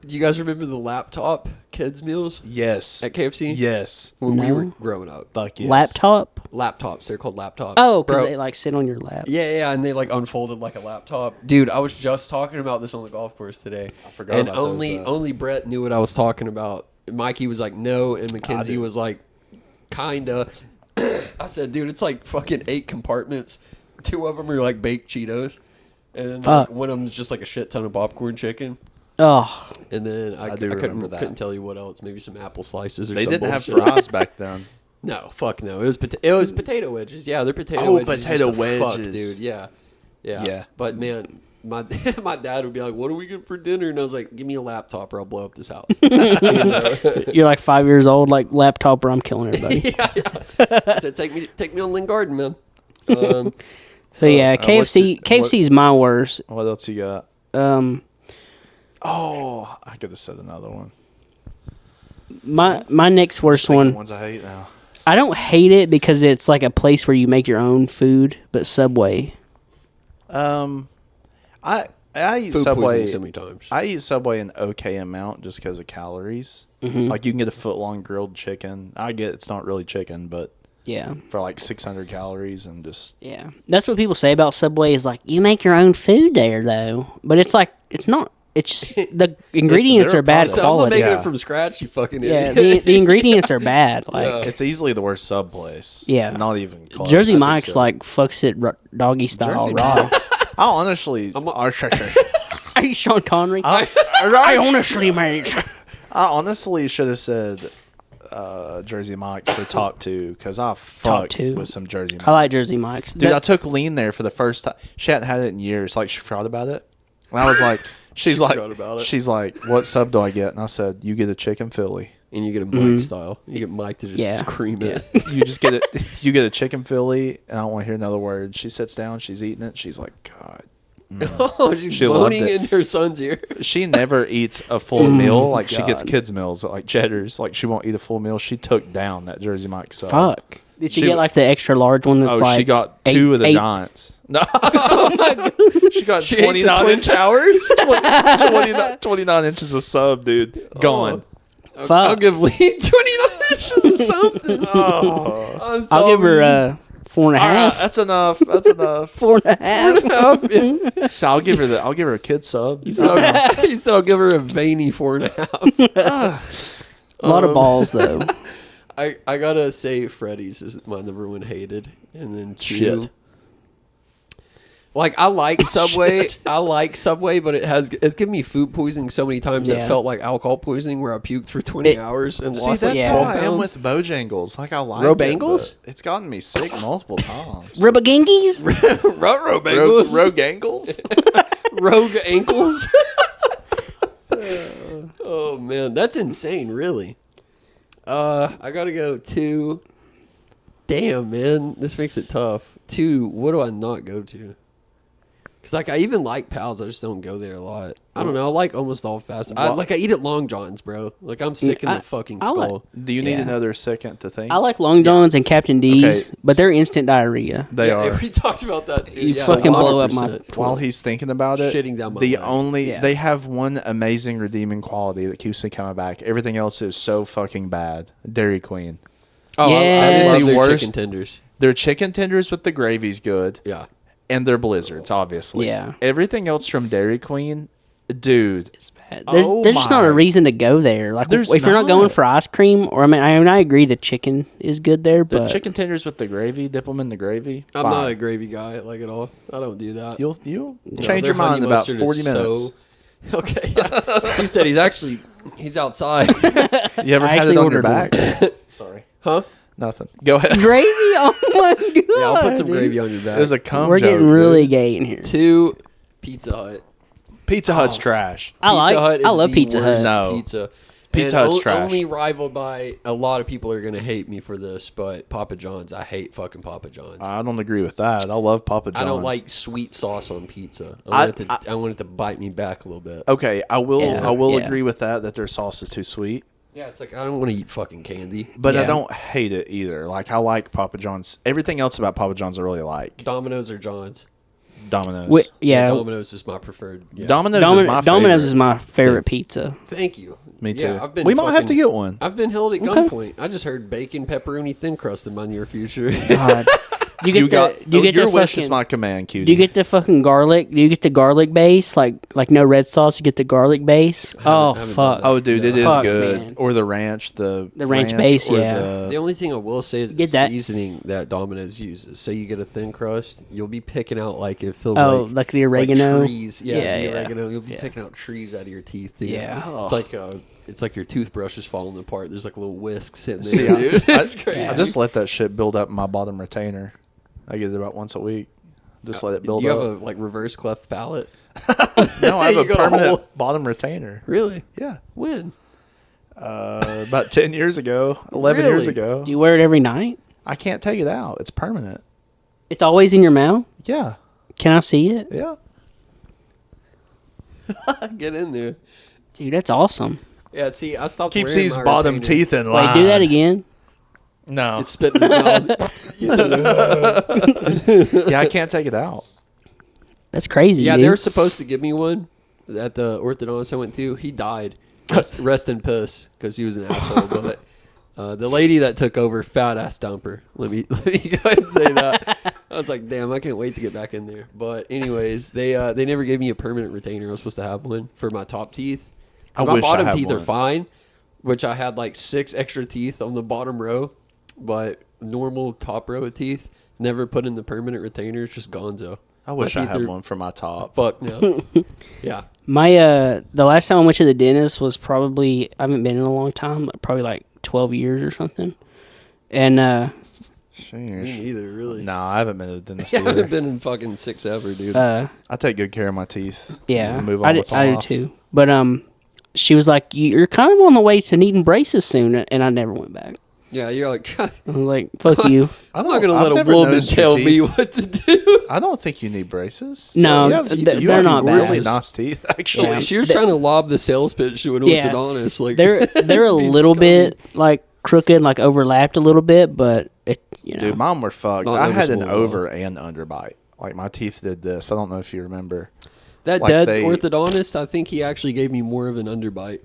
Do you guys remember the laptop kids meals Yes. at KFC? Yes. When we No. were growing up. Fuck yes. Laptop. Laptops. They're called laptops. Oh, because Bro, they like sit on your lap. Yeah, and they like unfolded like a laptop. Dude, I was just talking about this on the golf course today. I forgot and about those, only Brett knew what I was talking about. Mikey was like, no, and Mackenzie do. was like, kinda. I said, dude, it's like fucking 8 compartments. 2 of them are like baked Cheetos, and then Fuck. like, one of them is just like a shit ton of popcorn chicken. Oh, And then I do remember that. couldn't tell you what else. Maybe some apple slices or They some didn't have bullshit. fries back then. No, fuck no. It was potato wedges. Yeah, they're potato Oh, wedges. potato just a fuck, wedges. dude. Yeah. Yeah. But man, my my dad would be like, "What are we getting for dinner?" And I was like, "Give me a laptop, or I'll blow up this house." you're like 5 years old, like laptop, or I'm killing everybody. yeah. So take me on Lynn Garden, man. So yeah, what's KFC. your- KFC's my worst. What else you got? Um, I could have said another one. my next worst Thinking one. ones I hate now. I don't hate it because it's like a place where you make your own food, but Subway. I eat Food Subway poisoning so many times. I eat Subway an okay amount just because of calories. Like you can get a foot long grilled chicken. I get it's not really chicken, but Yeah. for like 600 calories and just Yeah. That's what people say about Subway is like, you make your own food there, though. But it's like, it's not. It's just, the ingredients their are bad product. So I'm not quality. making Yeah. it from scratch, you fucking Yeah, idiot. the ingredients are bad. Like, it's easily the worst sub place. Yeah. not even close. Jersey I think Mike's so. like fucks it doggy style Jersey raw. Mike's. I honestly, Hey, Sean Connery. I honestly, mate. honestly should have said Jersey Mike's for top 2 because I fucked two. with some Jersey Mike's. I like Jersey Mike's. Dude, I That- took Lean there for the first time. She hadn't had it in years. Like she forgot about it, and I was like, she's forgot about it. she's like, what sub do I get? And I said, you get a chicken Philly. And you get a Mike style. You get Mike to just Yeah. cream Yeah. it. You just get it. You get a chicken Philly, and I don't want to hear another word. She sits down, she's eating it. She's like, God. Oh, she's She loved moaning it. in her son's ear. She never eats a full meal. Like she gets God. kids meals, like Cheddar's. Like she won't eat a full meal. She took down that Jersey Mike's sub. Fuck. Did she She- get like the extra large one that's Oh, like she got 2 eight- of the eight- Giants. No, she got She ate the 29 Twin inch, Towers. 29 inches of sub, dude. Gone. Fuck. I'll give Lee 29 inches or something. Oh. I'm I'll give sorry. her 4.5. All right, that's enough. That's enough. 4.5. So I'll give her a kid sub. He said I'll give her a veiny 4.5. A lot of balls though. I gotta say Freddy's is my number one hated, and then two. Shit. Like I like Subway, but it's given me food poisoning so many times that Yeah. felt like alcohol poisoning, where I puked for 20 hours and See, lost that's like how 12 I am pounds. with Bojangles. Like, I like Robangles? it, but it's gotten me sick multiple times. Rubagangies? Ruh-roh bagels, Rogangles? rogue ankles. Oh man, that's insane. Really. I gotta go to. Damn, man, this makes it tough. Two. What do I not go to? Because like I even like Pals, I just don't go there a lot. I don't know. I like almost all fast. I eat at Long John's, bro. Like I'm sick in the fucking skull. Do you need Yeah. another second to think? I like Long John's and Captain D's, Okay. but they're instant diarrhea. They Yeah, are. we talked about that too. You Yeah, fucking blow up 100%. While he's thinking about it, Shitting down my the leg. only Yeah. they have one amazing redeeming quality that keeps me coming back. Everything else is so fucking bad. Dairy Queen. Oh, Yeah. I That is love the their worst. chicken tenders. Their chicken tenders with the gravy's good, Yeah. and their blizzards, obviously. Yeah. Everything else from Dairy Queen, dude. It's bad. There's, Oh there's just not a my. reason to go there. Like There's if you're not going not. for ice cream, or I agree the chicken is good there, The but chicken tenders with the gravy, dip them in the gravy. I'm fine. not a gravy guy like at all. I don't do that. You'll No, change their your mind honey in about mustard 40 is minutes. So... Okay. Yeah. He said he's outside. You ever I had actually it on your ordered one. back? Sorry. Huh? Nothing. Go ahead. gravy. Oh my god! Yeah, I'll put some gravy on your back. There's a cum We're joke, getting really dude. gay in here. Two, Pizza Hut. Pizza Hut's trash. I Hut love is the Pizza Hut. worst No. Pizza. Pizza And Hut's trash. Only rivaled by a lot of people are gonna hate me for this, but Papa John's. I hate fucking Papa John's. I don't agree with that. I love Papa John's. I don't like sweet sauce on pizza. I want it to bite me back a little bit. Okay, I will. Yeah, I will yeah. agree with that. That their sauce is too sweet, Yeah, it's like I don't want to eat fucking candy. but I Yeah. don't hate it either. Like I like Papa John's. Everything else about Papa John's I really like. Domino's or John's? Domino's. Yeah, Domino's is my preferred. Yeah. Domino's is my Domino's favorite. is my favorite pizza. Thank you. Me too. Yeah, I've been we might have to get one. I've been held at Okay. gunpoint. I just heard bacon, pepperoni, thin crust in my near future. God. You get your the wish fucking, is my command, cutie. Do you get the fucking garlic? Do you get the garlic base? Like no red sauce, you get the garlic base? Oh haven't fuck. done that. Oh, dude, it is Fuck, good. man. Or the ranch, the ranch base, or yeah. The only thing I will say is the Get that- seasoning that Domino's uses. Say you get a thin crust, you'll be picking out like it feels Oh, like like the oregano? trees. Yeah, Yeah, the yeah. oregano. You'll be Yeah. picking out trees out of your teeth, dude. Yeah. It's like your toothbrush is falling apart. There's like a little whisk sitting See, there, dude. That's I crazy. just let that shit build up in my bottom retainer. I get it about once a week. Just let it build you up. have a like reverse cleft palate? No, I have You a got a permanent whole- bottom retainer. Really? Yeah. When? About 10 years ago, 11 years Really? ago. Do you wear it every night? I can't take it out. It's permanent. It's always in your mouth? Yeah. Can I see it? Yeah. Get in there. Dude, that's awesome. Yeah, see, I stopped Keeps wearing these my bottom retainer. teeth in line. Wait, do that again. No. It's spit in his mouth. You said, Yeah, I can't take it out. That's crazy. yeah, dude. they were supposed to give me one at the orthodontist I went to. He died. Rest in piss because he was an asshole. But the lady that took over, fat ass dumper. Let me go ahead and say that. I was like, damn, I can't wait to get back in there. But anyways, they never gave me a permanent retainer. I was supposed to have one for my top teeth. I My wish I bottom had teeth are one. fine, which I had like 6 extra teeth on the bottom row, but normal top row of teeth never put in the permanent retainers. Just gonzo. I wish My I teeth had are one for my top. Fuck no. Yeah. My the last time I went to the dentist was probably, I haven't been in a long time, but probably like 12 years or something. And Me Sheesh. neither, really. No, I haven't been to the dentist Yeah, I haven't either. been in fucking 6 ever, dude. I take good care of my teeth. yeah, Move I on do, with I do life. too. But she was like, "You're kind of on the way to needing braces soon," and I never went back. yeah, you're like, I was like, "Fuck you." I'm not gonna I've let a never woman noticed your tell me teeth. what to do. I don't think you need braces. No, you have, they're you have not really bad. nice teeth, actually. Yeah. She was trying to lob the sales pitch to an Yeah. orthodontist. Like They're a being little scummy. bit like crooked, like overlapped a little bit, but it, you know, Dude, mine were fucked. Not I had an noticeable at all. over and under bite. Like my teeth did this. I don't know if you remember. That like dead they- orthodontist, I think he actually gave me more of an underbite.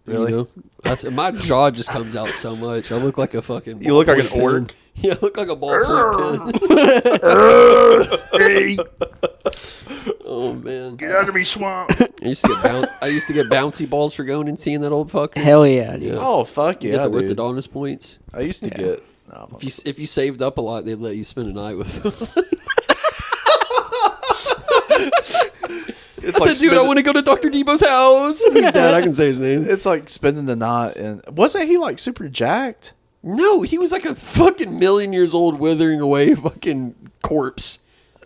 Really? You know? My jaw just comes out so much. I look like a fucking. You look like an ballpoint orc. pen. Yeah, look like a ballpoint pen. Oh man, Get out of me, swamp. I used to get bouncy balls for going and seeing that old fucker. Hell yeah, dude. Yeah. Oh fuck You yeah, get the dude. orthodontist points. I used to get. Oh, If you saved up a lot, they'd let you spend a night with them. it's I said, dude, I want to go to Dr. Debo's house. He's dead. I can say his name. It's like spending the night, and wasn't he like super jacked? No, he was like a fucking million years old, withering away fucking corpse.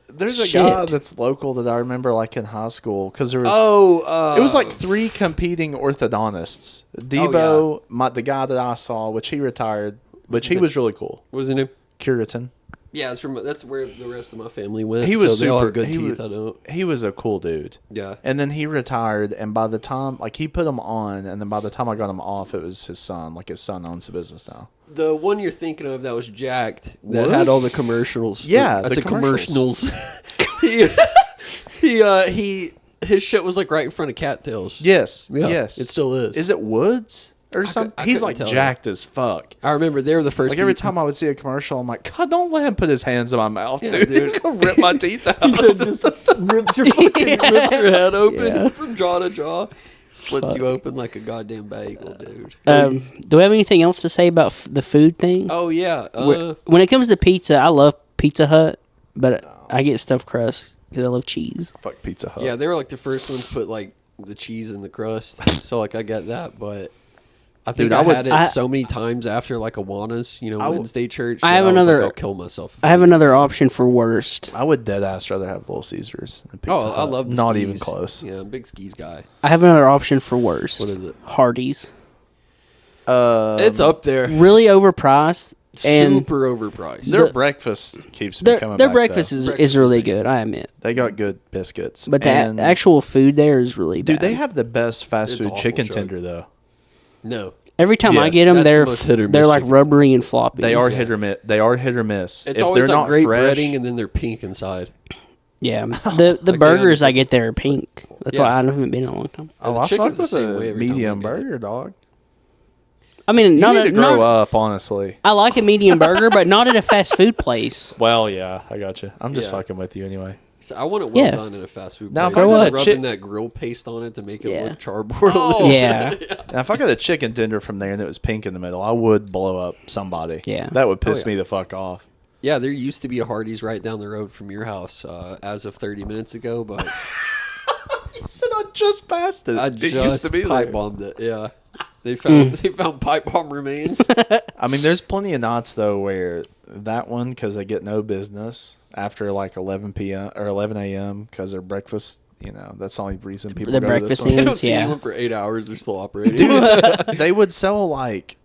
There's a Shit. guy that's local that I remember like in high school because there was. Oh, it was like 3 competing orthodontists. Debo, the guy that I saw, which he retired, which he was really cool. what was his name? Curitan. Yeah, that's where the rest of my family went. He was so they all super have good he teeth. was- I don't. He was a cool dude. Yeah. And then he retired, and by the time like he put him on, and then by the time I got him off, it was his son. Like his son owns the business now. The one you're thinking of that was jacked, that had all the commercials. Yeah, that's the a commercials. His shit was like right in front of cattails. Yes. Yeah, yes. it still is. Is it Woods or something? I He's couldn't like tell you. jacked as fuck. I remember they were the first. Like every people- time I would see a commercial, I'm like, God, don't let him put his hands in my mouth, Yeah, dude. dude. He's gonna rip my teeth out. just rips your head open Yeah. from jaw to jaw, splits you open like a goddamn bagel, dude. Do we have anything else to say about the food thing? Oh yeah, When it comes to pizza, I love Pizza Hut, but I get stuffed crust because I love cheese. Fuck Pizza Hut. yeah, they were like the first ones to put like the cheese in the crust, so like I get that, but I think Dude, I I would- had it I- so many times after like Awana's, Wednesday church. I have that was like, another- I'll kill myself. I have another option for worst. I would dead ass rather have Little Caesars than Pizza Oh, Hut. I love the Not skis. even close. Yeah, I'm a big skis guy. I have another option for worst. What is it? Hardee's. It's up there. Really overpriced. And Super overpriced. Their breakfast keeps me coming their back, breakfast though. is Breakfast really is big. good, I admit. They got good biscuits. But the and, actual food there is really dude, bad. they have the best fast It's food awful, chicken Chuck. tender though. No. Every time I Yes, get them, that's the they're most hit or they're miss like chicken. rubbery and floppy. They are hit or miss. They are hit or miss. It's if always they're like not great fresh, breading and then they're pink inside. Yeah, the Like burgers they I get there are pink. That's Yeah. why I haven't been in a long time. oh, the I chicken's fuck the with same a way every time I medium get it. burger, dog. I mean, You not need to a, grow not, up, honestly. I like a medium burger, but not at a fast food place. Well, yeah, I got you. I'm just Yeah. fucking with you anyway. So I want it well Yeah. done in a fast food Now, place. if I got a rubbing chick- that grill paste on it to make it Yeah. look cardboard. Oh, Yeah, Now, if I got a chicken tender from there and it was pink in the middle, I would blow up somebody. Yeah. that would piss Oh, yeah. me the fuck off. Yeah, there used to be a Hardee's right down the road from your house as of 30 minutes ago, but I said I just passed it. I It just used to be pipe there. bombed it. Yeah. They found pipe bomb remains. I mean, there's plenty of nights though where that one, because they get no business after like 11 p.m. or 11 a.m. because their breakfast. That's the only reason people Their go to this breakfast one. They don't ends, see yeah. anyone for 8 hours. They're still operating. They would sell like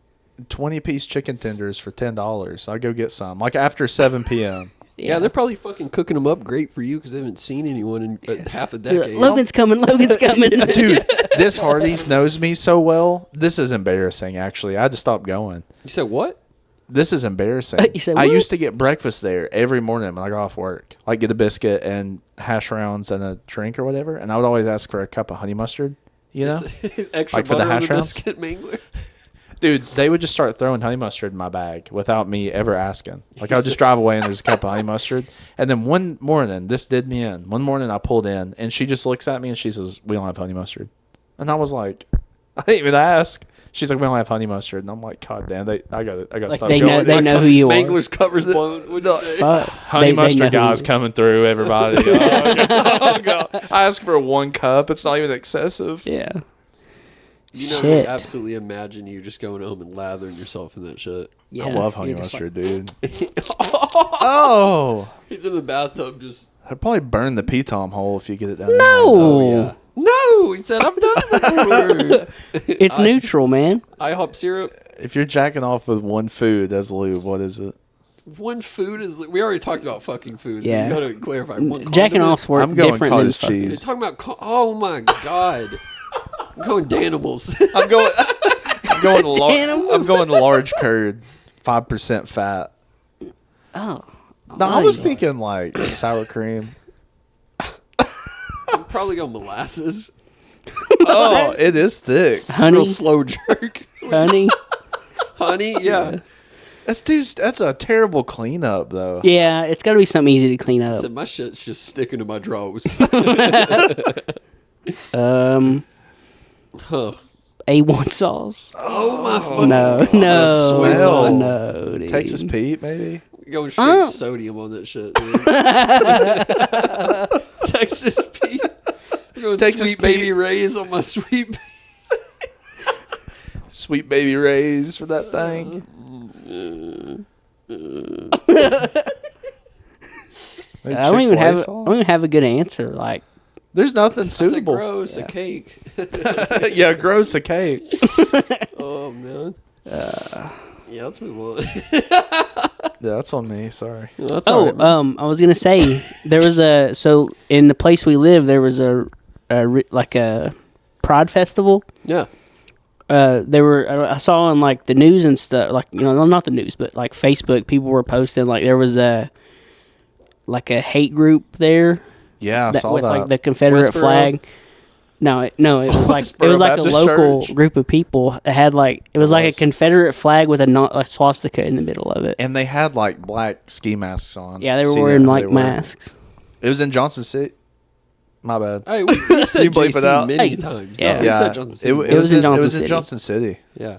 20-piece chicken tenders for $10. I'd go get some like after 7 p.m. Yeah, they're probably fucking cooking them up great for you because they haven't seen anyone in half a decade. Logan's coming. Logan's coming. Dude, this Hardee's knows me so well. This is embarrassing, actually. I had to stop going. You said what? This is embarrassing. You said I what? used to get breakfast there every morning when I got off work. Like get a biscuit and hash browns and a drink or whatever. And I would always ask for a cup of honey mustard, Extra Like for the butter on hash browns? biscuit mangler. Dude, they would just start throwing honey mustard in my bag without me ever asking. Like I would just drive away and there's a cup of honey mustard. And then one morning, this did me in. One morning I pulled in and she just looks at me and she says, "We don't have honey mustard." And I was like, I didn't even ask. She's like, "We don't have honey mustard." And I'm like, God damn, I got to Like stop they going. know who you are. Mangler's cover's blown. What'd you say? Fuck. Honey They know mustard who guys you- coming through, everybody. Oh, God. I ask for 1 cup. It's not even excessive. Yeah. You know, Shit. I absolutely imagine you just going home and lathering yourself in that shit. Yeah. I love honey You're just mustard, dude. Oh. He's in the bathtub just. I'd probably burn the P-Tom hole if you get it down there. Oh, yeah. No, he said, I've done it before. It's neutral, man. IHOP syrup. If you're jacking off with one food as lube, what is it? One food is. We already talked about fucking food. So Yeah. you gotta clarify. One Jacking condiment? off's work I'm going different than cottage fucking- You're cheese. talking about. Oh my god. I'm going Danimals. I'm going. Animals. I'm going large curd, 5% fat. Oh. No, I was thinking like sour cream. I'm probably going molasses. Oh, it is thick. Honey. Real slow jerk. Honey. Honey, yeah. That's a terrible cleanup, though. Yeah, it's got to be something easy to clean I up. said, my shit's just sticking to my drawers. Huh. A1 sauce. Oh my fucking No, God. no, Swiss sauce. no, dude. Texas Pete, maybe. Going straight sodium on that shit, dude. Texas Pete. We're going Texas Sweet Pete. Baby Ray's on my Sweet Sweet Baby Ray's for that thing. I don't even have a good answer. Like, There's nothing I said suitable. gross, a cake. Yeah, gross a cake. Oh, man. Yeah, let's move on. Yeah, that's on me. Sorry. That's all right. I was gonna say there was so in the place we live there was a Pride festival. Yeah. I saw on like the news and stuff, like, you know, not the news, but like Facebook, people were posting like there was a hate group there. Yeah, I saw with that. like the Confederate Westboro? flag. No, it was like Westboro a Baptist local Church. group of people that had like it was like a Confederate flag with a swastika in the middle of it. And they had like black ski masks on. Yeah, they were See wearing that? like They were. masks. It was in Johnson City. My bad. Hey, we've said You bleep it JC out. many Hey. times. Yeah. No, we've Yeah, said Johnson City. It was in Johnson It was in City. Johnson City. Yeah.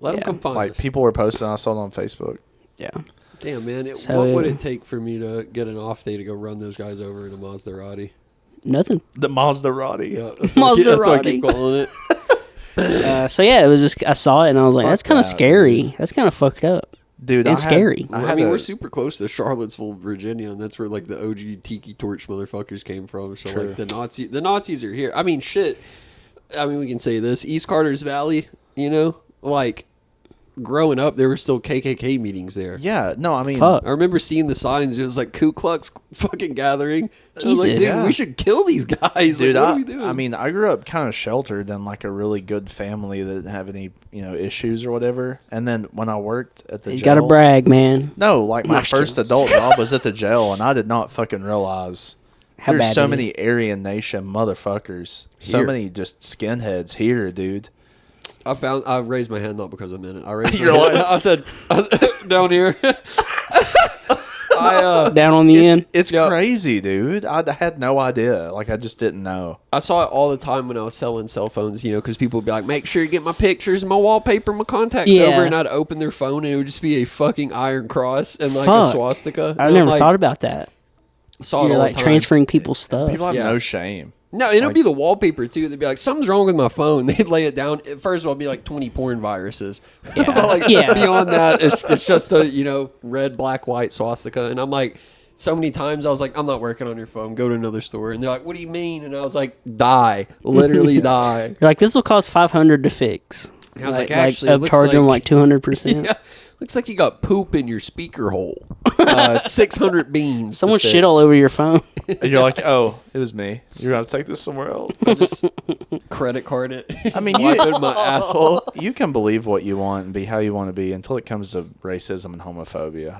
Let them Yeah. come find Like us. people were posting. I saw it on Facebook. Yeah. Damn, man. So, What would it take for me to get an off day to go run those guys over in a Maserati? Nothing. The Maserati. Yeah, that's what I keep Maserati. calling it. So yeah, it was just I saw it and I was like, Fuck that's kind of that, scary. That's kind of fucked up. Dude, And scary. I mean, we're super close to Charlottesville, Virginia, and that's where like the OG Tiki Torch motherfuckers came from. So True. like the Nazis are here. I mean, shit. I mean, we can say this: East Carter's Valley. You know, like growing up, there were still KKK meetings there. Yeah, no, I mean, Fuck. I remember seeing the signs. It was like Ku Klux fucking gathering. I was like, Jesus. dude, Yeah. we should kill these guys. dude, like, what are we doing? I mean, I grew up kind of sheltered in like a really good family that didn't have any, issues or whatever. And then when I worked at the You jail, gotta brag, man. no, like my I'm just first kidding. adult job was at the jail, and I did not fucking realize How there's bad so it is. many Aryan Nation motherfuckers, so Here. many just skinheads here, dude. I raised my hand not because I'm in it. I raised my You're hand. like- I said down here. Down on the end. It's Yeah. crazy, dude. I had no idea. Like I just didn't know. I saw it all the time when I was selling cell phones, because people would be like, make sure you get my pictures, my wallpaper, my contacts Yeah. over, and I'd open their phone and it would just be a fucking iron cross and like Fuck. a swastika. I And never I'm thought about that. saw it You're all like the time. transferring people's stuff. People have Yeah. no shame. No, it'll be the wallpaper too. They'd be like, something's wrong with my phone. They'd lay it down. First of all, it'd be like 20 porn viruses. Yeah. But like Yeah. beyond that, it's just a red, black, white swastika. And I'm like, so many times I was like, I'm not working on your phone. Go to another store. And they're like, what do you mean? And I was like, die, literally die. You're like, this will cost $500 to fix. I was like, actually, it looks upcharge them like- like 200%. Yeah, looks like you got poop in your speaker hole. 600 beans. to Someone fix. shit all over your phone. And you're like, oh, it was me. You're gonna take this somewhere else. I'll just credit card it. I mean, Wipe it in my asshole. You can believe what you want and be how you want to be until it comes to racism and homophobia.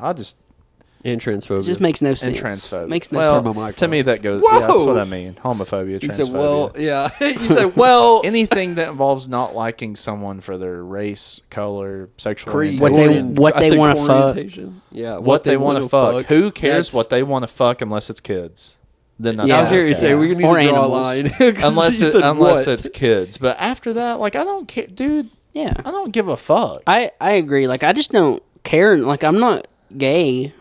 And transphobia. It just makes no sense. Transphobia. Makes no well, sense. Turn my mic to off. me that goes. Whoa! Yeah, that's what I mean. Homophobia, You transphobia. said, well, yeah. You said, well, Anything that involves not liking someone for their race, color, sexual creed. orientation, What they wanna fuck. Yeah, what they want to fuck. Who cares That's- what they want to fuck unless it's kids? Then that's Yeah. I was here to okay. say we need Or to draw animals. a line. 'Cause unless you it, said unless what? it's kids. But after that, like I don't care, dude. Yeah. I don't give a fuck. I agree. Like, I just don't care. Like, I'm not gay,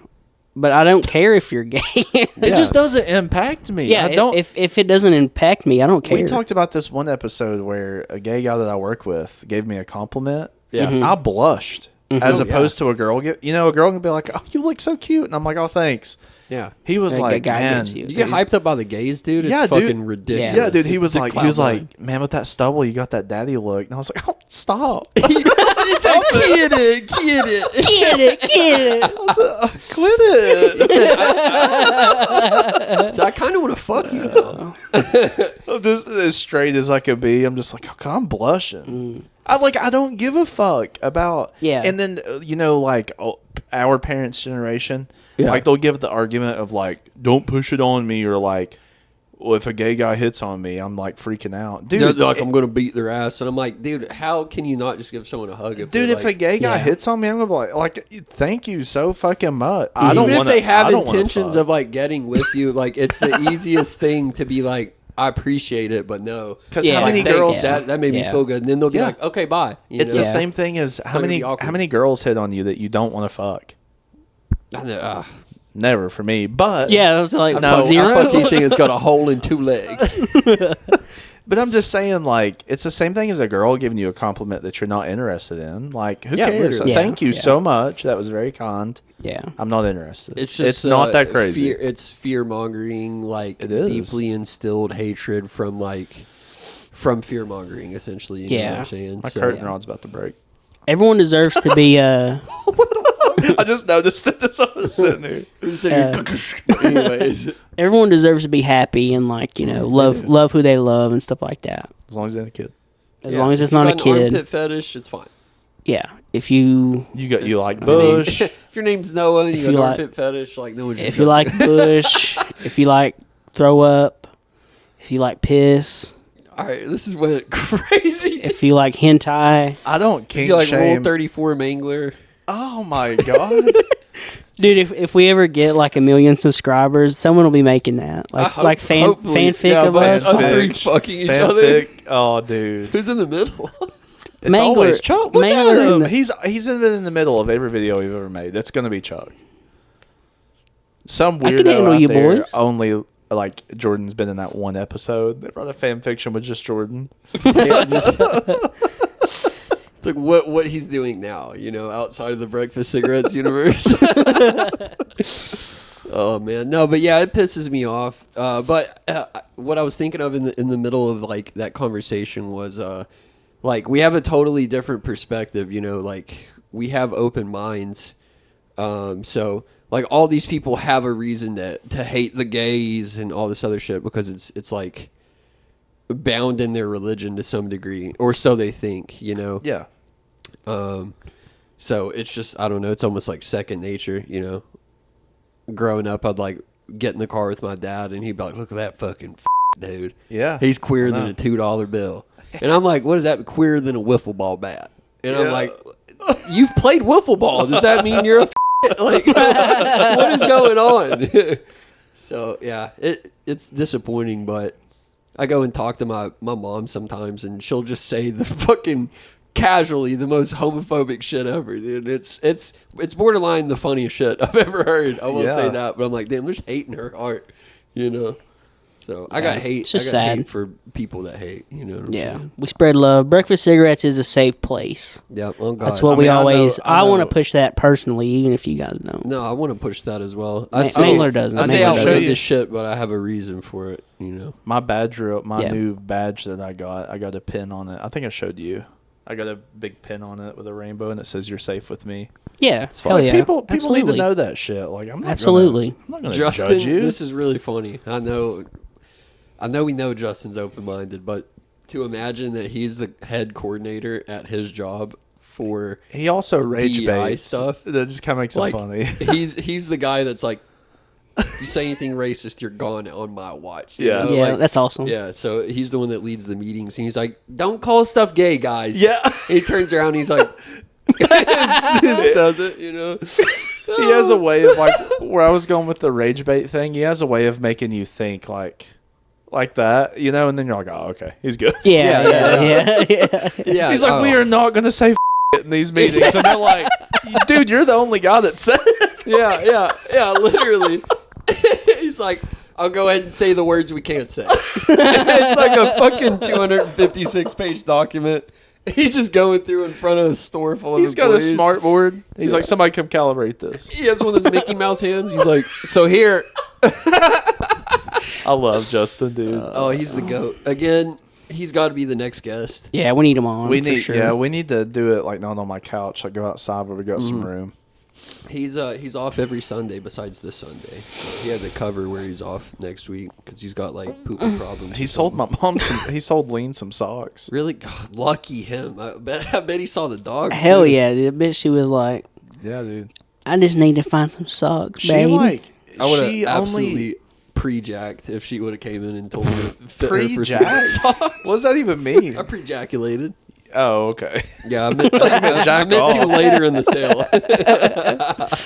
but I don't care if you're gay. It just doesn't impact me. Yeah, I don't. if it doesn't impact me, I don't care. We talked about this one episode where a gay guy that I work with gave me a compliment. Yeah. Mm-hmm. I blushed as Oh, yeah. opposed to a girl. A girl can be like, "Oh, you look so cute," and I'm like, "Oh, thanks." Yeah. He was Like a like, guy "Man, gives you- You get hyped up by the gays, dude. It's Yeah, dude. fucking ridiculous. yeah, dude." He was It's a like, cloud nine. "Man, with that stubble, you got that daddy look." And I was like, "Oh, stop!" He said, "Get it, get it." Get it, get it. I was like, "Oh, quit it. So I kind of want to fuck you now. I'm just as straight as I could be. I'm just like, okay, I'm blushing. I don't give a fuck about. Yeah. And then our parents' generation, Yeah. like they'll give the argument of like, don't push it on me, or like, well, if a gay guy hits on me, I'm like freaking out, dude. They're like, I'm gonna beat their ass, and I'm like, dude, how can you not just give someone a hug? If a gay guy hits on me, I'm gonna be like, thank you so fucking much. I don't even want if they have intentions of like getting with you, like it's the easiest thing to be like, I appreciate it, but no. Because how many Thanks, girls? that made me feel good, and then they'll be like, okay, bye. It's the same thing as how many girls hit on you that you don't want to fuck. Never for me, but Yeah, it was like No, zero. I fuck anything that's got a hole in 2 legs. But I'm just saying, like, it's the same thing as a girl giving you a compliment that you're not interested in. Like, who cares? literally. Thank you so much. That was very kind. Yeah. I'm not interested. It's just it's not that crazy. It's fear mongering, like It is. deeply instilled hatred from fear mongering, essentially. You know what I'm saying? My curtain rod's about to break. Everyone deserves to be I just noticed it as I was sitting there. Anyways, everyone deserves to be happy and like, love who they love and stuff like that. As long as they're a kid. As long as it's not a if you got an kid. armpit fetish, it's fine. Yeah. If you You like Bush. If your name's Noah and If you got you an like- armpit fetish, like no one should if you like Bush, if you like throw up, if you like piss, all right, this is went crazy. if you like hentai. I don't If kink you like shame. Rule 34 Mangler. Oh my god. Dude, if we ever get like 1 million subscribers, someone will be making that. Like fanfic of us. Us three fucking each other. Fanfic. Oh, dude. Who's in the middle? It's Mangler- always Chuck. Look Mangler at in him. the- He's in the middle of every video we've ever made. It's gonna be Chuck. Some I can weirdo handle out you, there boys. only like Jordan's been in that one episode. They brought a fan fiction with just Jordan. It's like what he's doing now, outside of the breakfast cigarettes universe. Oh man, no, but yeah, it pisses me off. But what I was thinking of in the middle of like that conversation was like we have a totally different perspective. Like we have open minds. So like all these people have a reason to hate the gays and all this other shit because it's like bound in their religion to some degree, or so they think. Yeah. So it's just, I don't know, it's almost like second nature, Growing up, I'd like get in the car with my dad and he'd be like, look at that fucking dude. Yeah. He's queerer than a $2 bill. And I'm like, what is that? Queerer than a wiffle ball bat. And I'm like, you've played wiffle ball. Does that mean you're a like, what is going on? So yeah, it's disappointing, but I go and talk to my mom sometimes and she'll just say the fucking casually the most homophobic shit ever, dude. It's borderline the funniest shit I've ever heard. I won't say that, but I'm like, damn, there's hate in her heart, So I got hate. It's just I got sad. hate for people that hate. You know what I'm saying? We spread love. Breakfast cigarettes is a safe place. Yep. Oh God. That's what we always. I want to push that personally, even if you guys don't. No, I want to push that as well. Mangler doesn't. I say Mangler I'll show doesn't. you this shit, but I have a reason for it. My new badge that I got a pin on it. I think I showed you. I got a big pin on it with a rainbow, and it says "You're safe with me." Yeah, It's fine. hell yeah. People Absolutely. need to know that shit. Like, I'm not Absolutely. I'm not gonna Justin, judge you. this is really funny. I know we know Justin's open-minded, but to imagine that he's the head coordinator at his job for He also rage DEI baits stuff. That just kind of makes it funny. he's the guy that's like, you say anything racist, you're gone on my watch. you Yeah. know? Yeah, Like, that's awesome. yeah, so he's the one that leads the meetings, and he's like, "Don't call stuff gay, guys." Yeah. And he turns around, and he's like, and says it, He has a way of like where I was going with the rage bait thing. He has a way of making you think like that, and then you're like, oh, okay, he's good. Yeah. Yeah, He's like, we are not gonna say in these meetings, and they're like, dude, you're the only guy that said it. yeah, literally. He's like, I'll go ahead and say the words we can't say. It's like a fucking 256-page document. He's just going through in front of a store full of He's got employees. a smart board. He's like, somebody come calibrate this. He has one of those Mickey Mouse hands. He's like, so here. I love Justin, dude. Oh, he's the GOAT. Again, he's got to be the next guest. Yeah, we need them on. we for need, sure. we need to do it like not on my couch. Like go outside where we got some room. He's off every Sunday besides this Sunday. He had to cover where he's off next week because he's got like pooping problems. He or sold something. my mom some. He sold Lean some socks. Really, God, lucky him. I bet he saw the dogs. Hell too. yeah, dude. I bet she was like, Yeah, dude. I just need to find some socks, She baby. like I would she have only absolutely pre-jacked if she would have came in and told me to fit her for some Pre-jacked? socks. What does that even mean? I pre-jaculated. Oh, okay. Yeah, I meant to later in the sale.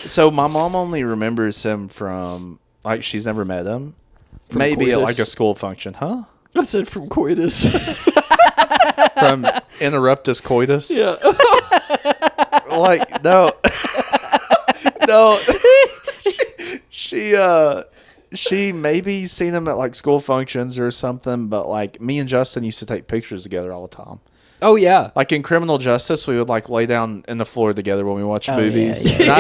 So my mom only remembers him from, like, she's never met him. From Maybe at coitus. like a school function, huh? I said from coitus. From interruptus coitus. Yeah. Like, no. No. She maybe seen him at like school functions or something, but like me and Justin used to take pictures together all the time. Oh yeah. Like in criminal justice, we would like lay down in the floor together when we watch movies. yeah. And I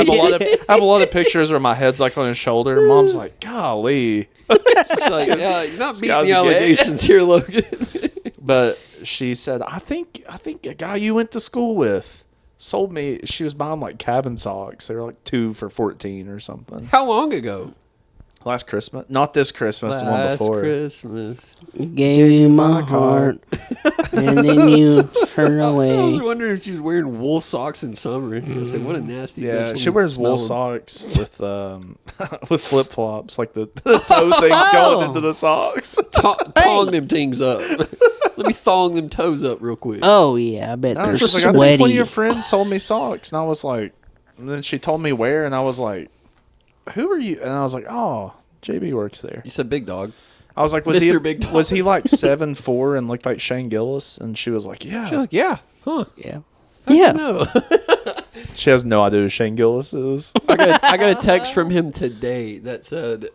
have a lot of pictures where my head's like on his shoulder. And Mom's like, "Golly," It's like, yeah, you're not beating guy's the gay. allegations here, Logan. but she said, "I think a guy you went to school with sold me." She was buying like cabin socks. They were like 2 for $14 or something. How long ago? Last Christmas, not this Christmas, the one Last before. Christmas. Gave you my heart, and then you turned I was away. wondering if she's wearing wool socks in summer. I said, what a nasty Yeah, bitch. she wears wool socks with with flip flops, like the toe things going into the socks. Thong them things up. Let me thong them toes up real quick. Oh yeah, I bet I they're was just like, I think sweaty. one of your friends sold me socks, and I was like, and then she told me where, and I was like, who are you? And I was like, oh, JB works there. You said big dog. I was like, was Mr. he Big Dog. was he like 7'4" and looked like Shane Gillis? And she was like, yeah. She's like, yeah. Huh. Yeah, yeah. No. She has no idea who Shane Gillis is. I got a text from him today that said,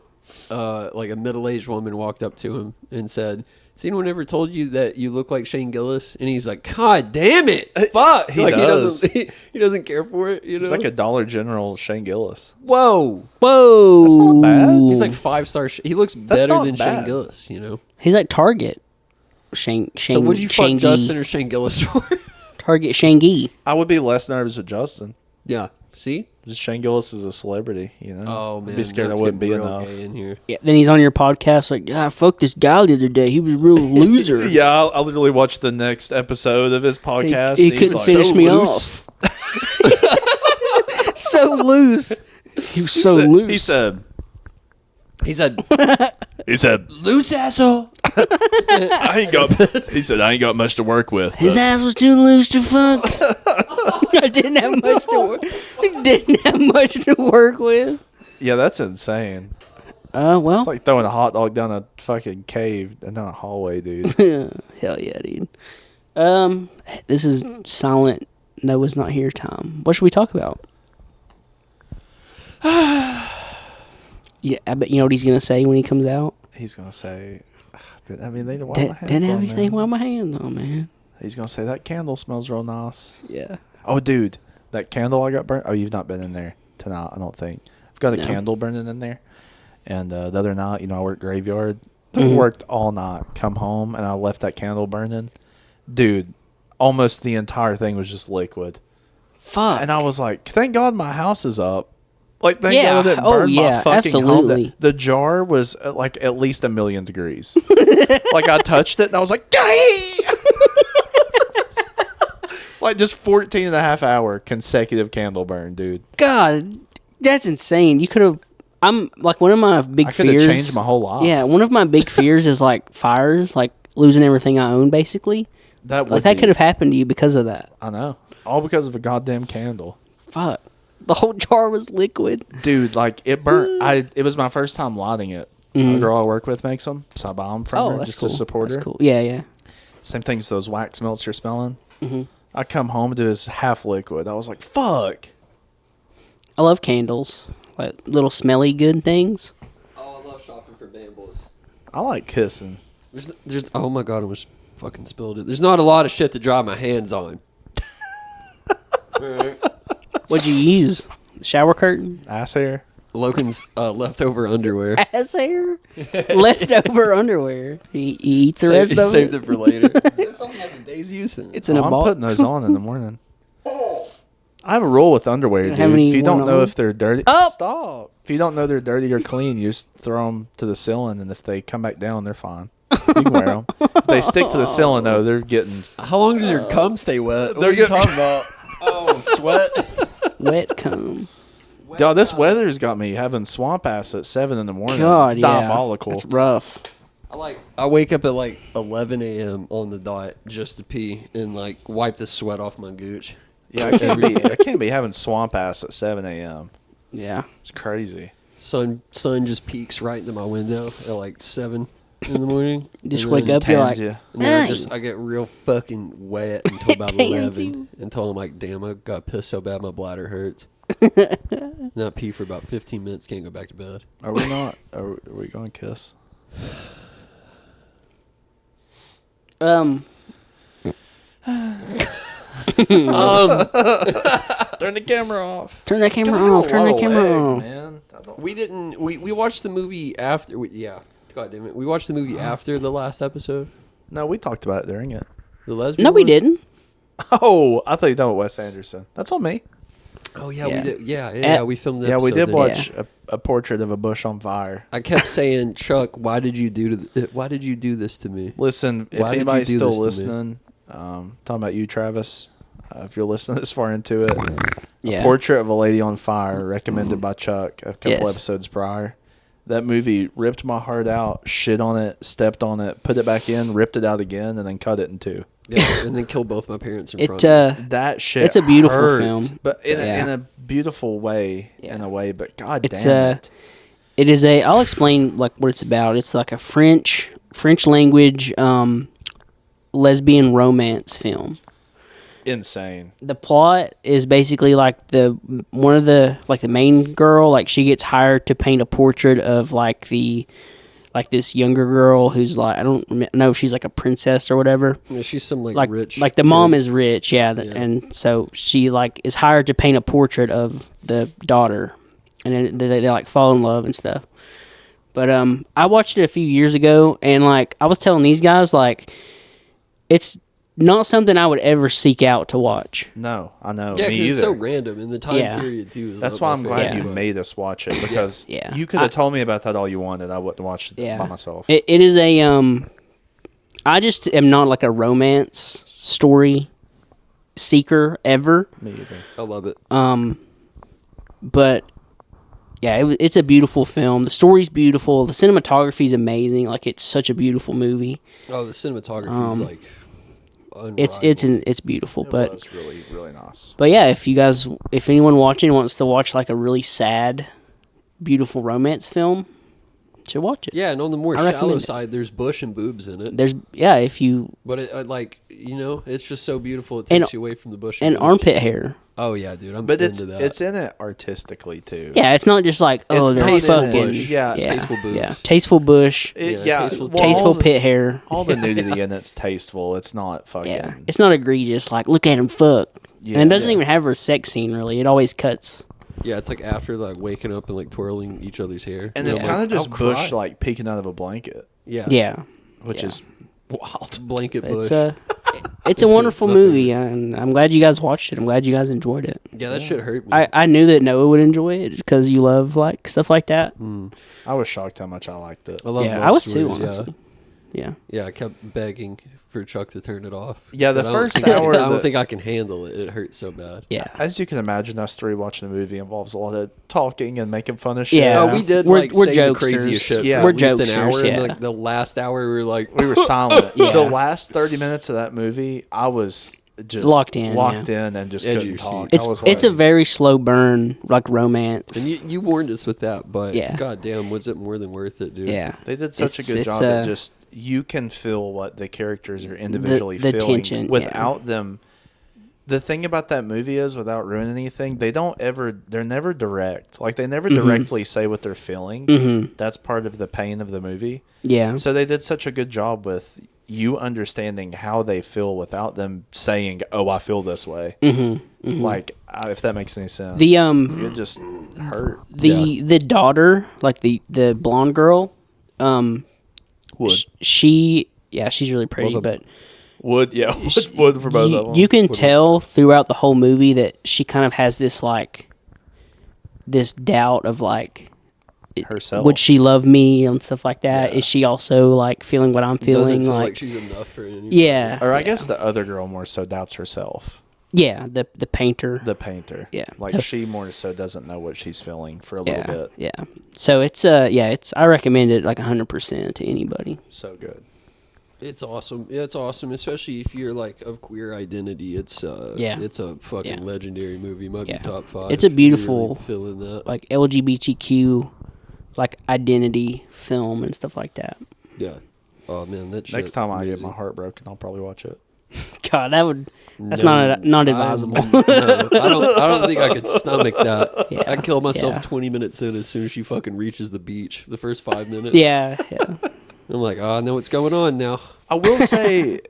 like a middle-aged woman walked up to him and said, "Has anyone ever told you that you look like Shane Gillis?" And he's like, "God damn it, fuck!" He like does. he doesn't care for it. You know, He's like a Dollar General Shane Gillis. whoa. Whoa, That's not bad. He's like 5-star. He looks better not than Shane bad. Gillis. You know. he's like Target. Shane. So would you fuck Shangy. Justin or Shane Gillis for? Target Shangy. I would be less nervous with Justin. Yeah. See. Just Shane Gillis is a celebrity, you know. Oh man, I'd be scared I that's wouldn't be getting real enough. gay in here. Yeah. Then he's on your podcast like, yeah, I fucked this guy the other day. He was a real loser. Yeah, I literally watched the next episode of his podcast. He and he's couldn't like, finish "So me loose." off. So loose. He was so loose. He said, He said, "Loose asshole." I ain't got. He said, "I ain't got much to work with." His but- ass was too loose to fuck. I didn't have much to work. Didn't have much to work with. Yeah, that's insane. Well, It's like throwing a hot dog down a fucking cave and down a hallway, dude. hell yeah, dude. This is silent. Noah's not here time. What should we talk about? Yeah, I bet you know what he's gonna say when he comes out. He's gonna say, "Didn't have anything to wipe my hands Didn't have on, anything man." while my hands on, man. He's gonna say that candle smells real nice. Yeah. Oh, dude, that candle I got burnt. Oh, you've not been in there tonight, I don't think. I've got a No. candle burning in there. And the other night, you know, I worked graveyard. Mhm. Worked all night. Come home and I left that candle burning. Dude, almost the entire thing was just liquid. Fuck. And I was like, thank God my house is up. Like, thank Yeah. God it didn't Oh, burn my yeah, fucking home. absolutely. The jar was like at least 1,000,000 degrees. Like, I touched it and I was like, "Gay!" Like, just 14 and a half hour consecutive candle burn, dude. God, that's insane. You could have. I'm like one of my big I could have fears. changed my whole life. Yeah, one of my big fears is like fires, like losing everything I own, basically. That would Like that be- could have happened to you because of that. I know. All because of a goddamn candle. Fuck. The whole jar was liquid. Dude, like, it burnt. It was my first time lighting it. A girl I work with makes them, so I buy them from her Mm-hmm. That's just cool. to support That's her. cool. Yeah, yeah. Same thing as those wax melts you're smelling. Mm-hmm. I come home to this half liquid. I was like, fuck. I love candles, like little smelly good things. Oh, I love shopping for bamboos. I like kissing. There's. Oh my god, I almost fucking spilled it. There's not a lot of shit to dry my hands on. Alright. What'd you use? Shower curtain? Ass hair. Logan's leftover underwear. Ass hair? Leftover underwear. He eats the rest of saved it. it for later. Something has a day's use in it. It's in a I'm box. putting those on in the morning. I have a rule with underwear, How dude. many If you you don't want know on? if they're dirty, Oh! stop. If you don't know they're dirty or clean, you just throw them to the ceiling, and if they come back down, they're fine. You can wear them. If they stick to the ceiling, though, they're getting. How long does your cum stay wet? What They're are you getting- talking about? Oh, sweat. Wet cum. Dog, this weather's got me having swamp ass at 7 in the morning. God, it's yeah. diabolical. It's rough. I wake up at like 11 a.m. on the dot just to pee and like wipe the sweat off my gooch. Yeah, I can't be having swamp ass at 7 a.m. Yeah. It's crazy. Sun just peeks right into my window at like 7 in the morning. Just And wake then- up, you're like, you. And then I get real fucking wet until about 11. Until I'm like, damn, I got pissed so bad my bladder hurts. Not pee for about 15 minutes, can't go back to bed. Are we not? Are we going to kiss? um, Turn the camera off. turn that camera off. Turn that camera off. Man. We watched the movie after. God damn it. We watched the movie after the last episode. No, we talked about it during it. The lesbian No, we one? didn't. Oh, I thought you know Wes Anderson. That's on me. Oh, yeah, Yeah. we did. Yeah, we filmed the Yeah, we episode did then. watch a portrait of a bush on fire. I kept saying, Chuck, why did you do this to me? Listen, if Why did you anybody's do still this to me? listening, talking about you, Travis, if you're listening this far into it, Yeah. A Portrait of a Lady on Fire, recommended by Chuck a couple Yes. episodes prior. That movie ripped my heart out, shit on it, stepped on it, put it back in, ripped it out again, and then cut it in two. Yeah, and then killed both my parents in front It of me. That shit. It's a beautiful hurt, film. but in, Yeah. in a beautiful way. Yeah. In a way, but god It's damn it. It is a. I'll explain like what it's about. It's like a French language lesbian romance film. Insane. The plot is basically like the main girl, like she gets hired to paint a portrait of this younger girl who's like, I don't know if she's like a princess or whatever. Yeah, she's some Like rich. like the mom kid. is rich, yeah, Yeah. and so she like is hired to paint a portrait of the daughter, and then they like fall in love and stuff. But I watched it a few years ago, and like I was telling these guys, like it's not something I would ever seek out to watch. No, I know. Yeah, Me because either. it's so random in the time Yeah. period too. is That's not why my I'm glad favorite, you but- made us watch it, because Yeah. you could have told me about that all you wanted. I wouldn't have watched it Yeah. by myself. It is a I just am not like a romance story seeker ever. Me either. I love it. But yeah, it's a beautiful film. The story's beautiful. The cinematography is amazing. Like it's such a beautiful movie. Oh, the cinematography is like. It's beautiful. But But it's really, really nice. but yeah, if anyone watching wants to watch like a really sad, beautiful romance film, should watch it. Yeah, and on the more I recommend shallow it. side, there's bush and boobs in it. If you But it like it's just so beautiful. It And- takes you away from the bush and boobs. armpit hair. Oh yeah, dude, I'm But into that. it's in it artistically too. Yeah, it's not just like It's they're tasteful fucking bush. Yeah, tasteful boobs. Yeah, tasteful bush, It, Yeah, yeah, tasteful- well, tasteful all the- pit hair. All the nudity in it's tasteful. It's not fucking. Yeah, it's not egregious. Like look at him fuck, Yeah. and it doesn't Yeah. even have a sex scene really. It always cuts. Yeah, it's like after like waking up and like twirling each other's hair. and You it's know, kind of like, just I'll bush cry. like peeking out of a blanket, Yeah. Yeah, which Yeah. is wild. Blanket bush. It's a wonderful My movie, and I'm glad you guys watched it. I'm glad you guys enjoyed it. Yeah, that shit hurt me. I knew that Noah would enjoy it because you love like stuff like that. I was shocked how much I liked it. I love Yeah, love I was too, stories, honestly. Yeah. Yeah, I kept begging for Chuck to turn it off. Yeah, the Said, "I don't first think I can- hour I of don't the- think I can handle it. It hurts so bad. Yeah. As you can imagine, us three watching a movie involves a lot of talking and making fun of shit. Yeah. Oh, we did We're- like we're say the jokesters. craziest shit. Yeah. for We're at least an hour, jokesters, and yeah. like the last hour, we were like, We were silent. Yeah. The last 30 minutes of that movie, I was just Locked in, and just Edge of couldn't your talk. seat. I was It's like, a very slow burn, like romance. and you warned us with that, but Yeah. goddamn, was it more than worth it, dude? yeah. they did such a good job at just you can feel what the characters are individually the feeling tension, yeah. without them. The thing about that movie is, without ruining anything, they're never direct. Like they never Mm-hmm. directly say what they're feeling. That's part of the pain of the movie. Yeah. So they did such a good job with you understanding how they feel without them saying, "Oh, I feel this way." Like, if that makes any sense. The, it just hurt. the daughter, like the blonde girl, Wood, she's really pretty, Both of but wood, yeah, wood for both of them. you can tell throughout the whole movie that she kind of has this like this doubt of like, herself. would she love me and stuff like that? Yeah. Is she also like feeling what I'm Doesn't feeling? feel Like, like she's enough for anybody. yeah, Or I guess the other girl more so doubts herself. Yeah, the painter. The painter. Yeah. Like she more so doesn't know what she's feeling for a little bit. Yeah. So it's I recommend it like 100% to anybody. So good. It's awesome. Yeah, it's awesome, especially if you're like of queer identity. It's it's a fucking legendary movie. Might be top 5. It's a beautiful feeling that like LGBTQ like identity film and stuff like that. Yeah. Oh man, that Next time I get my heart broken, I'll probably watch it. God, that's not advisable. No, I don't think I could stomach that. Yeah, I'd kill myself yeah. 20 minutes in as soon as she fucking reaches the beach. The first 5 minutes. Yeah. I'm like, oh, I know what's going on now. I will say,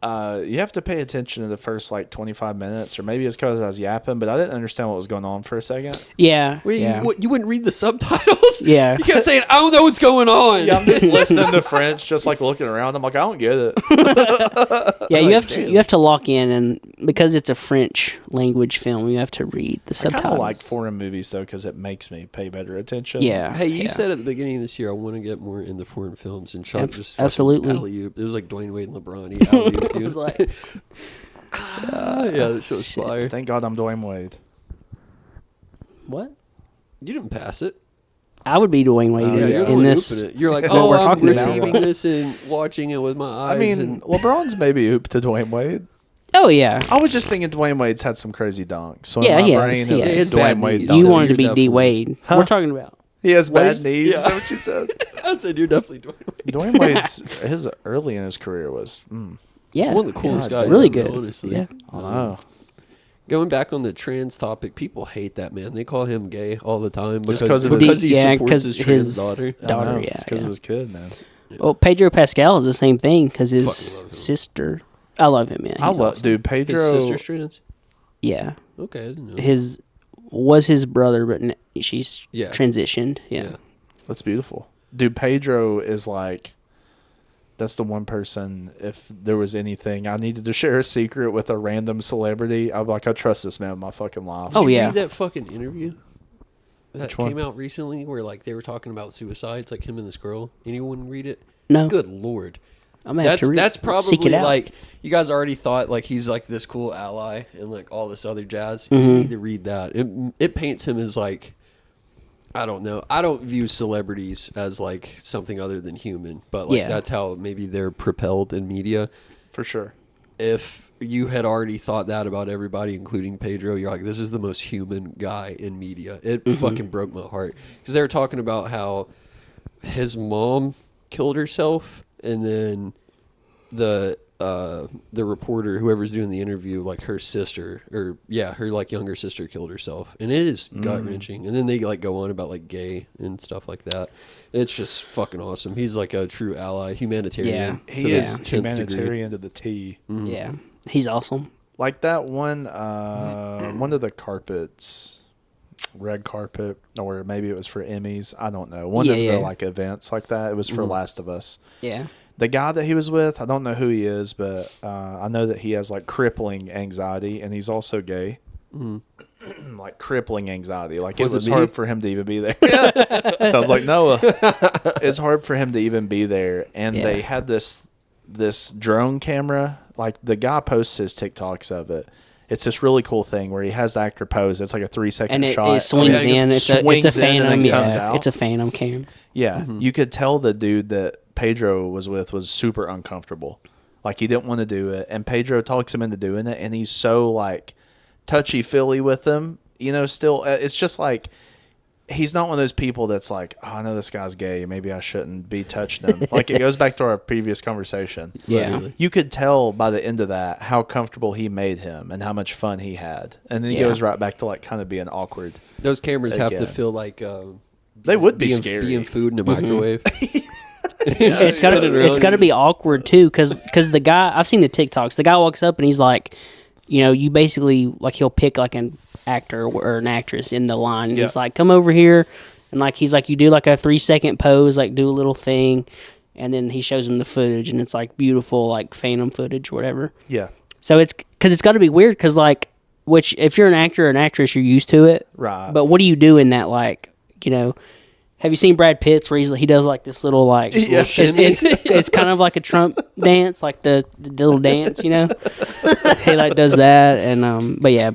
you have to pay attention to the first like 25 minutes, or maybe it's because I was yapping, but I didn't understand what was going on for a second. Yeah. Wait, yeah. you wouldn't read the subtitles? Yeah. You kept saying, I don't know what's going on. Yeah, I'm just listening to French, just like looking around. I'm like, I don't get it. Yeah, Like, you have to lock in, and because it's a French language film, you have to read the I subtitles. kind of like foreign movies though, because it makes me pay better attention. Yeah. Hey, you yeah. said at the beginning of this year, I want to get more into foreign films, and Sean just fucking absolutely. alley-oop. It was like Dwayne Wade and LeBron. He alley-ooped. He was like, yeah, that show was fire. Thank God I'm Dwayne Wade. What? You didn't pass it. I would be Dwayne Wade Yeah, you're the in one this. ooping it. You're like, what oh, we're I'm talking about. receiving this and watching it with my eyes. I mean, and LeBron's maybe ooped to Dwayne Wade. Oh yeah. I was just thinking Dwayne Wade's had some crazy dunks. So Yeah, in my he has, brain, he it has. was His bad Dwayne Wade. knees. dunks. You So wanted to you're be D definitely- Wade. Huh? We're talking about. He has bad Where's- knees. yeah. Is that what you said? I said you're definitely Dwayne Wade. Dwayne Wade's his early in his career was. Yeah. One of the coolest God, guys. really ever, good. honestly. Yeah. I don't know. Going back on the trans topic, people hate that man. They call him gay all the time Just because 'cause of because his- he Yeah, supports 'cause his his- trans daughter. Daughter, yeah, because yeah. of his kid, man. Well, Pedro Pascal is the same thing because his Fucking love him. sister. I love him, man. I He's love, awesome. dude. Pedro. His sister's trans. Yeah, Okay, I didn't know. his brother, but she's Yeah. transitioned. Yeah. That's beautiful, dude. Pedro is like. That's the one person. If there was anything I needed to share a secret with a random celebrity, I'm like, I trust this man with my fucking life. Oh, Did you yeah. read that fucking interview that Which one? came out recently where like they were talking about suicides, like him and this girl? Anyone read it? No. Good lord. I'm gonna have to That's seek probably it out. like you guys already thought like he's like this cool ally and like all this other jazz. Mm-hmm. You need to read that. It paints him as like I don't know. I don't view celebrities as like something other than human, but like Yeah. that's how maybe they're propelled in media. For sure. If you had already thought that about everybody, including Pedro, you're like, this is the most human guy in media. It Mm-hmm. fucking broke my heart because they were talking about how his mom killed herself, and then the reporter, whoever's doing the interview, like her sister, or her like younger sister killed herself, and it is gut wrenching. And then they like go on about like gay and stuff like that. It's just fucking awesome. He's like a true ally, humanitarian. Yeah. to He the is 10th degree. humanitarian to the T. Yeah, he's awesome. Like that one, one of the carpets, red carpet, or maybe it was for Emmys. I don't know. One of Yeah. the like events like that. It was for Last of Us. Yeah. The guy that he was with, I don't know who he is, but I know that he has like crippling anxiety, and he's also gay. Like crippling anxiety. Like Was it it was me? hard for him to even be there. Sounds like Noah. It's hard for him to even be there, and Yeah. they had this drone camera. Like the guy posts his TikToks of it. It's this really cool thing where he has the actor pose. It's like a 3-second And it shot. swings in. It's a Swings in and phantom. then comes Yeah, out. it's a phantom cam. Yeah, you could tell the dude that Pedro was with was super uncomfortable. Like he didn't want to do it, and Pedro talks him into doing it, and he's so like touchy-feely with him. You know, still, it's just like he's not one of those people that's like, oh, I know this guy's gay. Maybe I shouldn't be touching him. Like it goes back to our previous conversation. Yeah. Literally. You could tell by the end of that how comfortable he made him and how much fun he had, and then he Yeah. goes right back to like kind of being awkward. Those cameras have to Again. feel like They would be being, scary. being food in a microwave. It's gotta be awkward too, because the guy, I've seen the TikToks. The guy walks up and he's like, you know, you basically like he'll pick like an actor or an actress in the line. And Yeah. he's like, come over here, and like he's like, you do like a 3-second pose, like do a little thing, and then he shows him the footage, and it's like beautiful, like phantom footage, or whatever. Yeah, So it's because it's got to be weird, because like, which if you're an actor or an actress, you're used to it, right. but what do you do in that, like, you know, Have you seen Brad Pitt's where he does like this little like it's kind of like a Trump dance, like the little dance, you know? He like does that, and but yeah,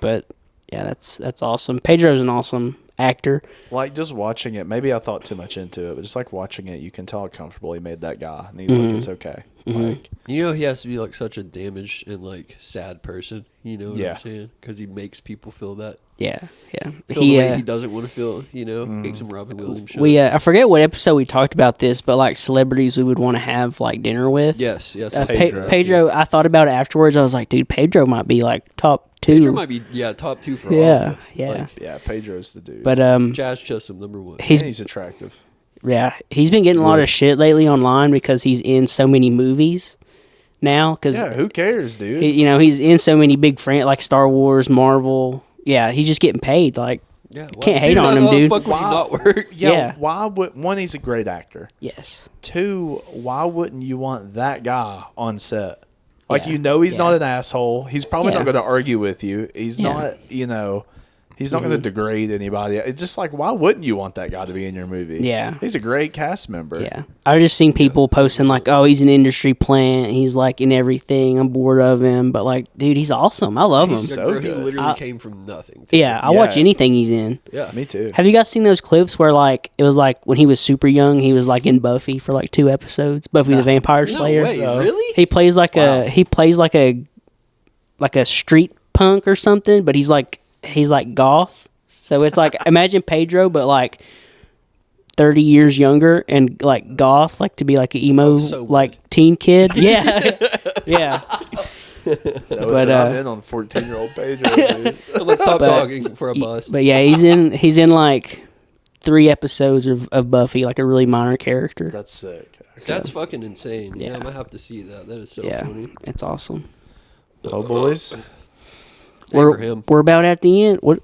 that's awesome. Pedro's an awesome actor. Like just watching it, maybe I thought too much into it, but just like watching it, you can tell how comfortable he made that guy, and he's like, it's okay. Like, You know, he has to be like such a damaged and like sad person. You know what I'm saying? Because he makes people feel that. Yeah. Feel the way he doesn't want to feel. You know, makes him Robin Williams. We I forget what episode we talked about this, but like celebrities we would want to have like dinner with. Yes. Pedro. I thought about it afterwards. I was like, dude, Pedro might be like top 2. Pedro might be top 2 for all of us. Yeah. Like, yeah, Pedro's the dude. But Jazz Chisholm, number 1. he's attractive. Yeah, he's been getting a lot of shit lately online because he's in so many movies now. Cause who cares, dude? he's in so many big like Star Wars, Marvel. Yeah, he's just getting paid. Like, can't hate on him, dude. Fuck would he not work? Yeah. Why would one? He's a great actor. Yes. 2, why wouldn't you want that guy on set? Like, Yeah. he's not an asshole. He's probably not Yeah. going to argue with you. He's Yeah. not, he's not going to degrade anybody. It's just like, why wouldn't you want that guy to be in your movie? Yeah. He's a great cast member. Yeah. I've just seen people posting like, oh, he's an industry plant. He's like in everything. I'm bored of him. But like, dude, he's awesome. I love him. so He good. literally came from nothing. Yeah, I watch anything he's in. Yeah. Me too. Have you guys seen those clips where like it was like when he was super young, he was like in Buffy for like 2 episodes, Buffy the Vampire Slayer. No way, really? He plays like a street punk or something, but he's like goth. So it's like imagine Pedro, but like 30 years younger and like goth, like to be like an emo so like teen kid. Yeah, yeah. That was I'm in on 14-year-old Pedro, dude. Let's stop talking for a bust. But yeah, he's in like 3 episodes of Buffy, like a really minor character. That's sick. That's fucking insane. Yeah, Yeah. I'm gonna have to see that. That is so Yeah, funny. it's awesome. Oh, boys. Abraham. We're about at the end. What?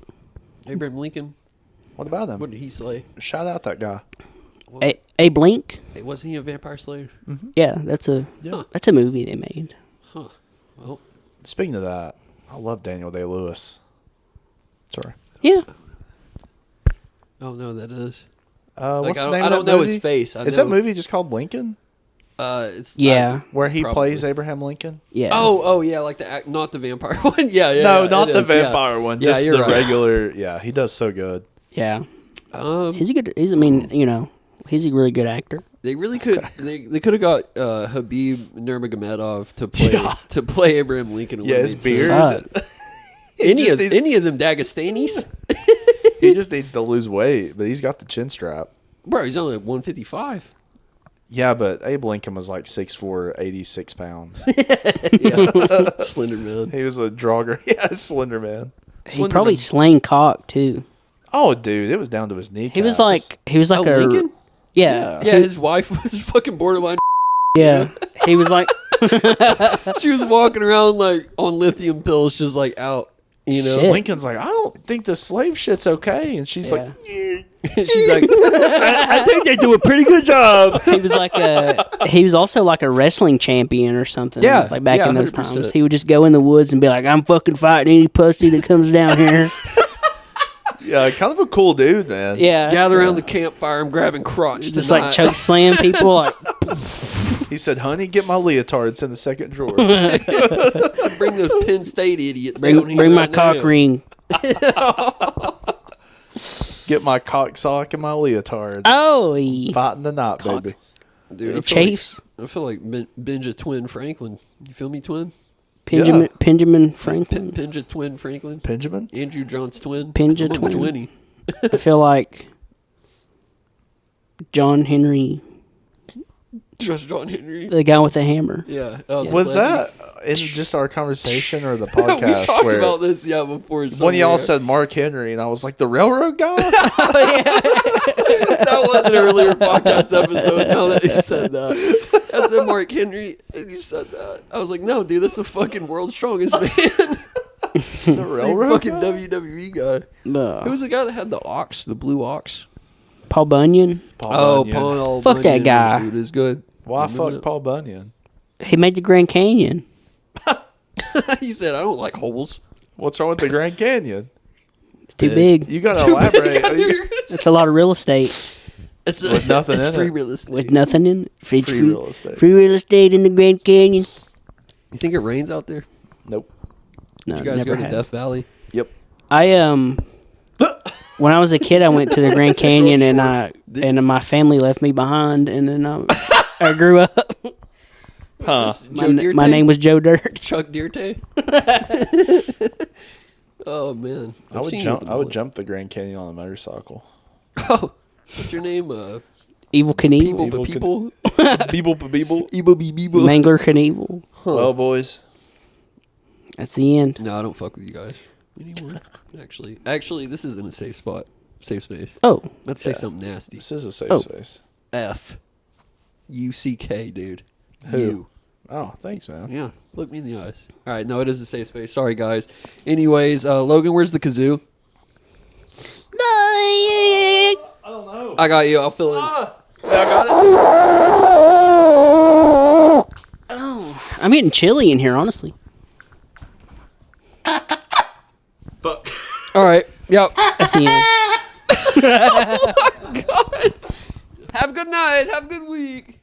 Abraham Lincoln. What about him? What did he slay? Shout out that guy. Abe Link? Hey, wasn't he a vampire slayer? Yeah, that's a movie they made. Huh. Well, Speaking of that, I love Daniel Day-Lewis. Sorry. Yeah. oh no, that is. What's I the name don't of that know movie? his face. Is that movie just called Lincoln? It's Yeah. Where he Probably. plays Abraham Lincoln? Yeah. Oh yeah, like not the vampire one. Yeah. No, yeah, not it the is, yeah. vampire one. Yeah, Just you're the right. regular. Yeah, he does so good. Yeah. He's a good. He's a really good actor. They really could. They could have got Habib Nurmagomedov to play Abraham Lincoln. It Yeah, would've his made beard. sense. Fuck. Any of them Dagestanis, He just needs to lose weight, but he's got the chin strap. bro. He's only like 155. Yeah, but Abe Lincoln was like 6'4", 86 pounds. Yeah, slender man. He was a drogger. Yeah, slender man. He probably slang cock too. Oh, dude, it was down to his kneecaps. He was like Oh, Lincoln? Yeah. Yeah, his wife was fucking borderline. Yeah. He was like She was walking around like on lithium pills, just like out. You know, Shit. Lincoln's like, I don't think the slave shit's okay, and she's like, she's like, I think they do a pretty good job. he was also like a wrestling champion or something. Yeah, Like back yeah, in those 100%. times. He would just go in the woods and be like, I'm fucking fighting any pussy that comes down here. Yeah, kind of a cool dude, man. Yeah. gather around the campfire. I'm grabbing crotch. Just like choke slam people. Like, He said, honey, get my leotards in the second drawer. bring those Penn State idiots. down here bring my right cock now. ring. Get my cock sock and my leotard. Oh, Fighting the night, baby. Dude, I feel Chafes. Like, I feel like Benja Twin Franklin. You feel me, Twin? Benjamin Franklin. Benja Twin Franklin. Benjamin? Andrew John's twin. Benja Little Twin. Twinny. I feel like John Henry, Just John Henry. the guy with the hammer. Yeah. Was that in just our conversation or the we podcast? talked where about this, before. One of y'all said Mark Henry, and I was like, the railroad guy? that was an earlier podcast episode. Now that you said that, I said Mark Henry, and you said that. I was like, no, dude, that's the fucking world's strongest man. The railroad fucking guy? WWE guy. Who was the guy that had the ox, the blue ox? Paul Bunyan. Paul Bunyan. Paul Fuck that Bunyan. guy. Food is good. Why fuck Paul Bunyan? He made the Grand Canyon. He said, I don't like holes. What's wrong with the Grand Canyon? It's too big. You gotta elaborate. It's a lot of real estate. It's With nothing it's in free it. real estate. With nothing in it. Free real estate. Free real estate in the Grand Canyon. You think it rains out there? Nope. No, Did you guys never go to has. Death Valley? Yep. I when I was a kid, I went to the Grand Canyon, and my family left me behind, and then I grew up. Huh. My name was Joe Dirt. Chuck Dirte. Oh man, I would jump the Grand Canyon on a motorcycle. Oh, what's your name? Evil People, Knievel. but people. Beeble. Evil. Mangler Knievel. Well, boys. That's the end. No, I don't fuck with you guys anymore. Actually, this isn't a safe spot. Safe space. Oh, Let's say something nasty. This is a safe Oh. space. F-U-C-K, dude. Who? You. Oh, thanks, man. Yeah, look me in the eyes. All right, no, it is a safe space. Sorry, guys. Anyways, Logan, where's the kazoo? I don't know. I got you. I'll fill in. I got oh, I'm getting chilly in here, honestly. it. Fuck. All right. Yep. That's the end. God. Have a good night. Have a good week.